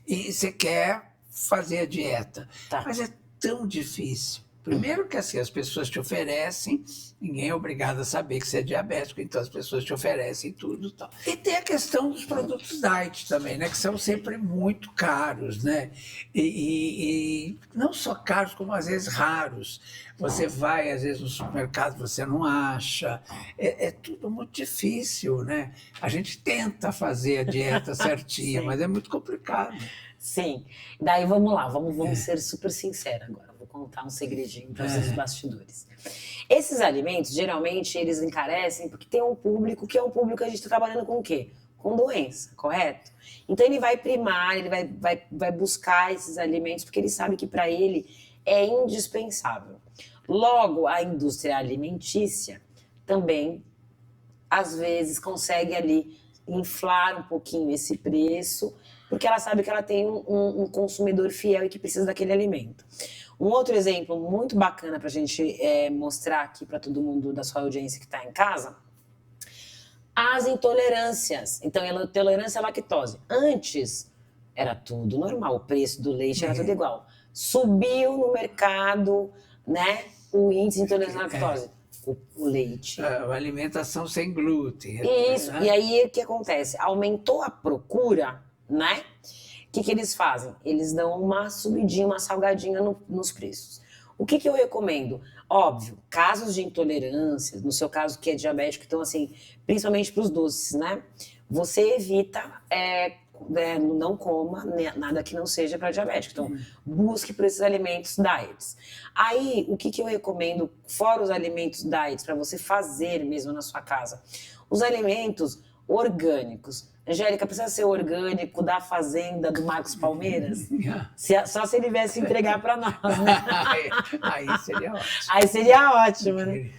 Speaker 1: E você quer fazer a dieta, mas é tão difícil. Primeiro que assim, as pessoas te oferecem, ninguém é obrigado a saber que você é diabético, então as pessoas te oferecem tudo e tal. E tem a questão dos produtos diet também, né, que são sempre muito caros, né? E não só caros, como às vezes raros. Você vai, às vezes, no supermercado, você não acha. É tudo muito difícil, né? A gente tenta fazer a dieta certinha, mas é muito complicado.
Speaker 2: Sim. Daí vamos lá, vamos ser super sinceros agora. Vou contar um segredinho para vocês dos bastidores. Esses alimentos, geralmente, eles encarecem porque tem um público que é um público que a gente está trabalhando com o quê? Com doença, correto? Então ele vai primar, ele vai buscar esses alimentos porque ele sabe que para ele é indispensável. Logo, a indústria alimentícia também, às vezes, consegue ali inflar um pouquinho esse preço, porque ela sabe que ela tem um consumidor fiel e que precisa daquele alimento. Um outro exemplo muito bacana para a gente mostrar aqui para todo mundo da sua audiência que está em casa, as intolerâncias. Então, a intolerância à lactose. Antes, era tudo normal, o preço do leite era tudo igual. Subiu no mercado, né, o índice de intolerância à lactose. O leite.
Speaker 1: A alimentação sem glúten.
Speaker 2: Isso,
Speaker 1: né?
Speaker 2: E aí o que acontece? Aumentou a procura, né? O que eles fazem? Eles dão uma subidinha, uma salgadinha nos preços. O que eu recomendo? Óbvio, casos de intolerância, no seu caso que é diabético, então assim, principalmente para os doces, né? Você evita não coma nada que não seja para diabético. Então, busque por esses alimentos diets. Aí, o que eu recomendo, fora os alimentos diets, para você fazer mesmo na sua casa? Os alimentos orgânicos. Angélica, precisa ser orgânico da fazenda do Marcos Palmeiras? Só se ele viesse entregar para nós, né?
Speaker 1: Aí seria ótimo.
Speaker 2: Aí seria ótimo, né?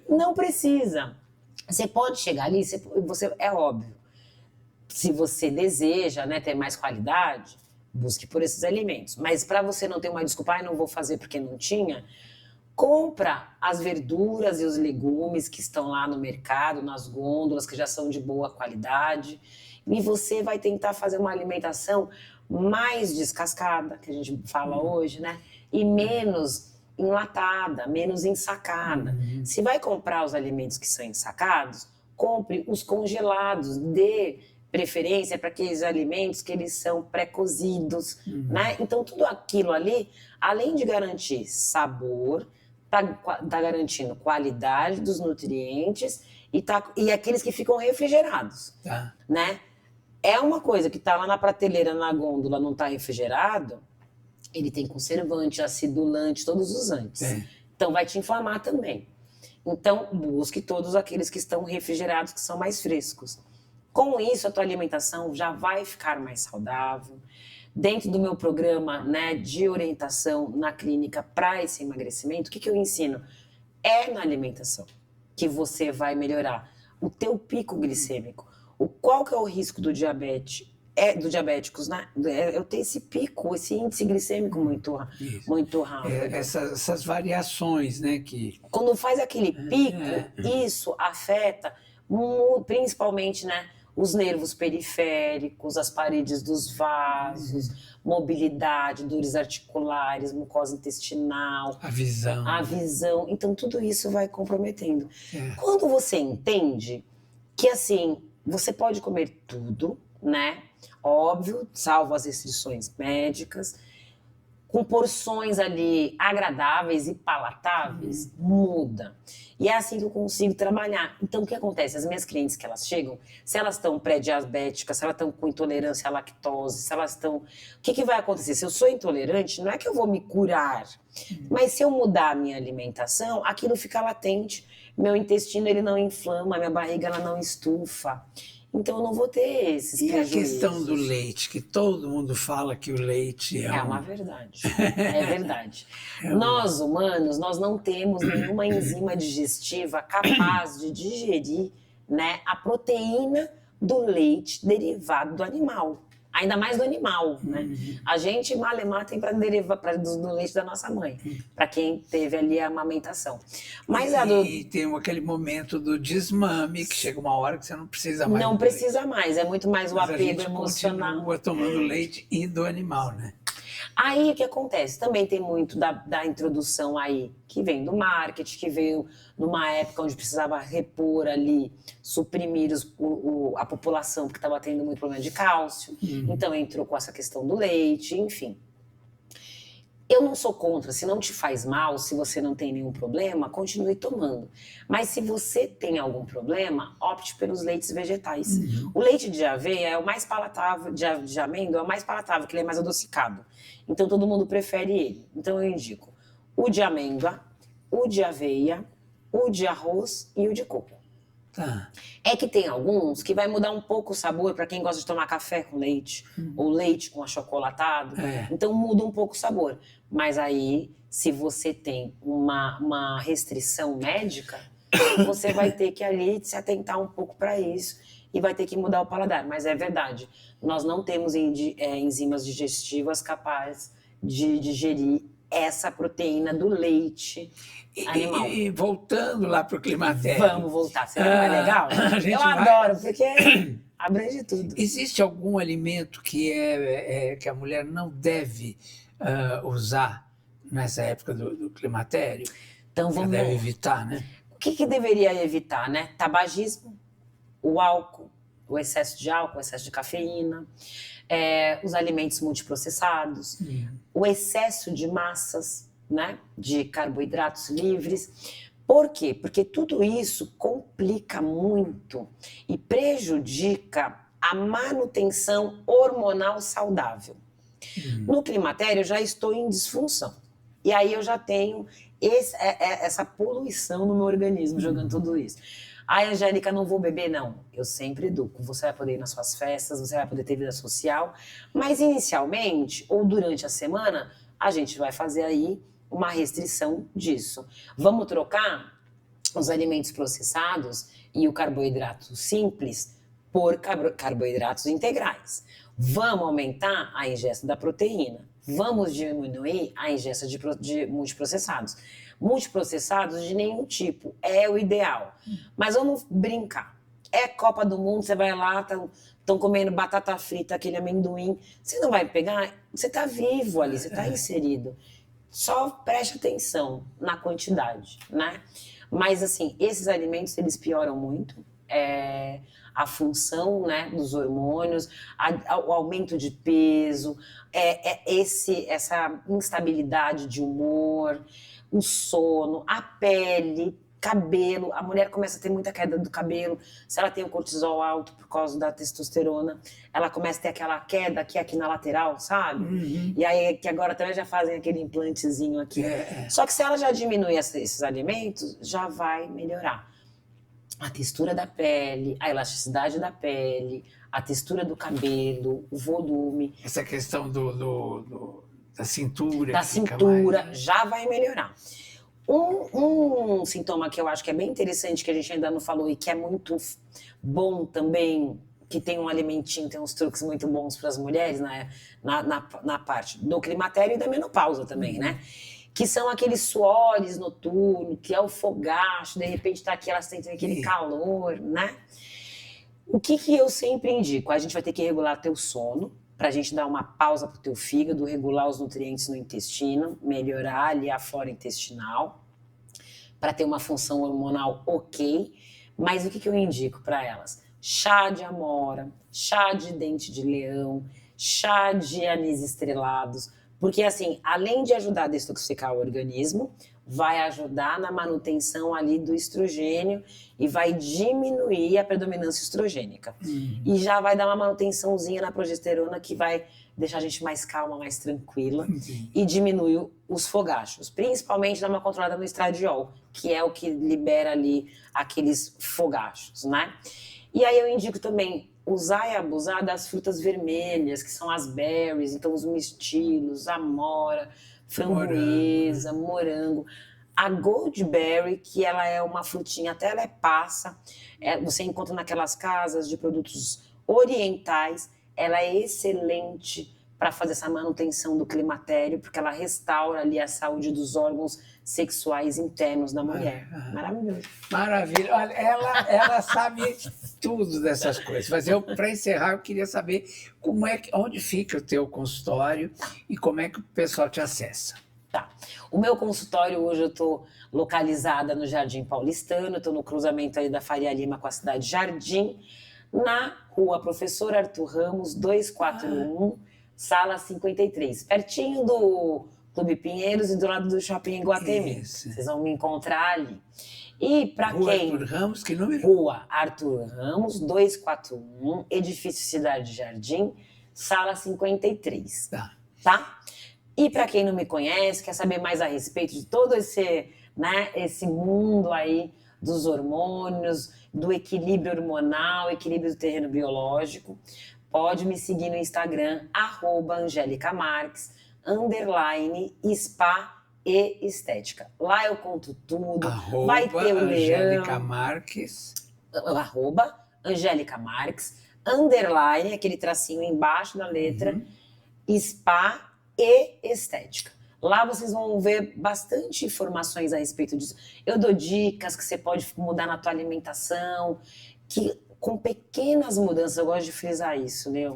Speaker 2: Não precisa. Você pode chegar ali, é óbvio. Se você deseja, né, ter mais qualidade, busque por esses alimentos. Mas para você não ter uma desculpa, não vou fazer porque não tinha, compra as verduras e os legumes que estão lá no mercado, nas gôndolas, que já são de boa qualidade. E você vai tentar fazer uma alimentação mais descascada, que a gente fala hoje, né? E menos enlatada, menos ensacada. Se vai comprar os alimentos que são ensacados, compre os congelados, dê preferência para aqueles alimentos que eles são pré-cozidos, né? Então, tudo aquilo ali, além de garantir sabor, tá garantindo qualidade dos nutrientes e aqueles que ficam refrigerados, né? É uma coisa que está lá na prateleira, na gôndola, não está refrigerado, ele tem conservante, acidulante, todos os antes. Então, vai te inflamar também. Então, busque todos aqueles que estão refrigerados, que são mais frescos. Com isso, a tua alimentação já vai ficar mais saudável. Dentro do meu programa, né, de orientação na clínica para esse emagrecimento, o que eu ensino? É na alimentação que você vai melhorar o teu pico glicêmico. Qual que é o risco do diabetes? Dos diabéticos, né? Eu tenho esse pico, esse índice glicêmico muito rápido.
Speaker 1: Essas variações, né?
Speaker 2: Quando faz aquele pico, isso afeta principalmente, né, os nervos periféricos, as paredes dos vasos, mobilidade, dores articulares, mucosa intestinal.
Speaker 1: A visão.
Speaker 2: Então, tudo isso vai comprometendo. Quando você entende que, assim, você pode comer tudo, né? Óbvio, salvo as restrições médicas, com porções ali agradáveis e palatáveis, muda. E é assim que eu consigo trabalhar. Então, o que acontece? As minhas clientes que elas chegam, se elas estão pré-diabéticas, se elas estão com intolerância à lactose, se elas estão... O que vai acontecer? Se eu sou intolerante, não é que eu vou me curar, mas se eu mudar a minha alimentação, aquilo fica latente. Meu intestino, ele não inflama, minha barriga, ela não estufa. Então, eu não vou ter esses prejuízos.
Speaker 1: E a questão do leite, que todo mundo fala que o leite
Speaker 2: é uma verdade. É verdade. Nós, humanos, nós não temos nenhuma enzima digestiva capaz de digerir, né, a proteína do leite derivado do animal. Ainda mais do animal, né? A gente, malemar, tem para derivar do leite da nossa mãe, para quem teve ali a amamentação. Mas
Speaker 1: e tem aquele momento do desmame, que chega uma hora que você não precisa mais.
Speaker 2: Não precisa mais, é muito mais o apego
Speaker 1: a gente
Speaker 2: emocional.
Speaker 1: Continua tomando leite e do animal, né?
Speaker 2: Aí o que acontece? Também tem muito da introdução aí, que vem do marketing, que veio numa época onde precisava repor ali, suprimir a população, porque estava tendo muito problema de cálcio. Então entrou com essa questão do leite, enfim. Eu não sou contra, se não te faz mal, se você não tem nenhum problema, continue tomando. Mas se você tem algum problema, opte pelos leites vegetais. O leite de aveia é o mais palatável, de amêndoa é o mais palatável, que ele é mais adocicado. Então todo mundo prefere ele. Então eu indico o de amêndoa, o de aveia, o de arroz e o de coco. É que tem alguns que vai mudar um pouco o sabor para quem gosta de tomar café com leite ou leite com achocolatado. Então muda um pouco o sabor. Mas aí, se você tem uma restrição médica, você vai ter que ali se atentar um pouco para isso e vai ter que mudar o paladar. Mas é verdade, nós não temos enzimas digestivas capazes de digerir essa proteína do leite animal.
Speaker 1: E voltando lá para o climatério.
Speaker 2: Vamos voltar, será que é legal? Eu adoro, porque abrange tudo.
Speaker 1: Existe algum alimento que a mulher não deve usar nessa época do climatério?
Speaker 2: Então vamos
Speaker 1: deve evitar, né?
Speaker 2: O que deveria evitar, né? Tabagismo, o álcool, o excesso de álcool, o excesso de cafeína, os alimentos multiprocessados, o excesso de massas, né, de carboidratos livres. Por quê? Porque tudo isso complica muito e prejudica a manutenção hormonal saudável. No climatério, eu já estou em disfunção. E aí eu já tenho essa poluição no meu organismo, jogando tudo isso. Ai, Angélica, não vou beber, não. Eu sempre educo. Você vai poder ir nas suas festas, você vai poder ter vida social. Mas inicialmente, ou durante a semana, a gente vai fazer aí uma restrição disso. Vamos trocar os alimentos processados e o carboidrato simples por carboidratos integrais. Vamos aumentar a ingesta da proteína. Vamos diminuir a ingesta de multiprocessados. Multiprocessados de nenhum tipo, é o ideal. Mas vamos brincar. É Copa do Mundo, você vai lá, estão comendo batata frita, aquele amendoim. Você não vai pegar, você está vivo ali, você está inserido. Só preste atenção na quantidade, né? Mas, assim, esses alimentos, eles pioram muito a função, né, dos hormônios, o aumento de peso, essa instabilidade de humor, o sono, a pele, cabelo. A mulher começa a ter muita queda do cabelo. Se ela tem o cortisol alto por causa da testosterona, ela começa a ter aquela queda aqui na lateral, sabe? E aí, que agora também já fazem aquele implantezinho aqui. Só que se ela já diminuir esses alimentos, já vai melhorar. A textura da pele, a elasticidade da pele, a textura do cabelo, o volume.
Speaker 1: Essa questão da cintura.
Speaker 2: Da cintura, já vai melhorar. Um sintoma que eu acho que é bem interessante, que a gente ainda não falou e que é muito bom também, que tem um alimentinho, tem uns truques muito bons para as mulheres, né? na parte do climatério e da menopausa também, né? Que são aqueles suores noturnos, que é o fogacho, de repente tá aqui, elas sentem aquele calor, né? O que eu sempre indico? A gente vai ter que regular teu sono, pra gente dar uma pausa pro teu fígado, regular os nutrientes no intestino, melhorar ali a flora intestinal, para ter uma função hormonal ok. Mas o que eu indico para elas? Chá de amora, chá de dente de leão, chá de anis estrelados, porque, assim, além de ajudar a detoxificar o organismo, vai ajudar na manutenção ali do estrogênio e vai diminuir a predominância estrogênica. E já vai dar uma manutençãozinha na progesterona que vai deixar a gente mais calma, mais tranquila e diminuir os fogachos. Principalmente dar uma controlada no estradiol, que é o que libera ali aqueles fogachos, né? E aí eu indico também usar e abusar das frutas vermelhas, que são as berries, então os mirtilos, amora, framboesa, morango. A goldberry, que ela é uma frutinha, até ela é passa, você encontra naquelas casas de produtos orientais, ela é excelente para fazer essa manutenção do climatério, porque ela restaura ali a saúde dos órgãos sexuais internos da mulher. Maravilhoso.
Speaker 1: Maravilha. Olha, ela sabe tudo dessas coisas. Mas para encerrar, eu queria saber onde fica o teu consultório e como é que o pessoal te acessa.
Speaker 2: Tá. O meu consultório hoje eu estou localizada no Jardim Paulistano, estou no cruzamento aí da Faria Lima com a cidade Jardim, na rua Professor Arthur Ramos, 241, sala 53, pertinho do Clube Pinheiros e do lado do Shopping Iguatemi.
Speaker 1: Isso.
Speaker 2: Vocês vão me encontrar ali. E para quem...
Speaker 1: Arthur Ramos, que número?
Speaker 2: Rua Arthur Ramos, 241, edifício Cidade Jardim, sala 53. Tá? E para quem não me conhece, quer saber mais a respeito de todo esse mundo aí dos hormônios, do equilíbrio hormonal, equilíbrio do terreno biológico, pode me seguir no Instagram, @AngélicaMarques, _spa e estética. Lá eu conto tudo. Vai ter o
Speaker 1: Angélica Marques.
Speaker 2: @Angélica Marques, _ aquele tracinho embaixo da letra, spa e estética. Lá vocês vão ver bastante informações a respeito disso. Eu dou dicas que você pode mudar na tua alimentação, que com pequenas mudanças, eu gosto de frisar isso, né?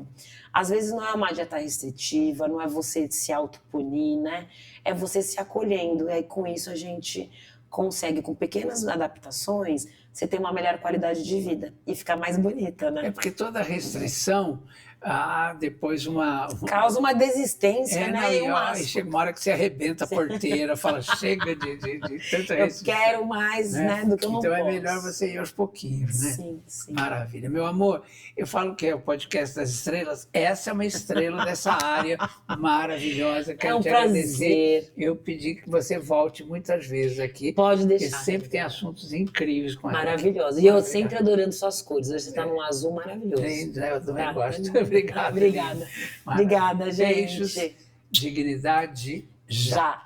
Speaker 2: Às vezes não é uma dieta restritiva, não é você se autopunir, né? É você se acolhendo. E aí com isso a gente consegue, com pequenas adaptações, você ter uma melhor qualidade de vida e ficar mais bonita, né?
Speaker 1: É porque toda restrição depois
Speaker 2: Causa uma desistência, né?
Speaker 1: Não,
Speaker 2: E
Speaker 1: e,
Speaker 2: um
Speaker 1: ó, e
Speaker 2: asco.
Speaker 1: chega uma hora que você arrebenta a porteira, fala, chega de tanta
Speaker 2: Eu
Speaker 1: restrição,
Speaker 2: quero mais, né, do que eu não
Speaker 1: Então
Speaker 2: posso.
Speaker 1: é melhor você ir aos pouquinhos, né?
Speaker 2: Sim, sim.
Speaker 1: Maravilha. Meu amor, eu falo que é o podcast das estrelas, essa é uma estrela dessa área maravilhosa. Quero
Speaker 2: um
Speaker 1: te
Speaker 2: prazer.
Speaker 1: agradecer. Eu pedi que você volte muitas vezes aqui.
Speaker 2: Pode
Speaker 1: Porque
Speaker 2: deixar.
Speaker 1: sempre tem assuntos incríveis com ela.
Speaker 2: Maravilhosa. E eu sempre adorando suas cores. Hoje você está num azul maravilhoso.
Speaker 1: Eu também
Speaker 2: Tá.
Speaker 1: gosto. Obrigado.
Speaker 2: Obrigada.
Speaker 1: Maravilha.
Speaker 2: Obrigada, gente.
Speaker 1: Beijos, dignidade, já.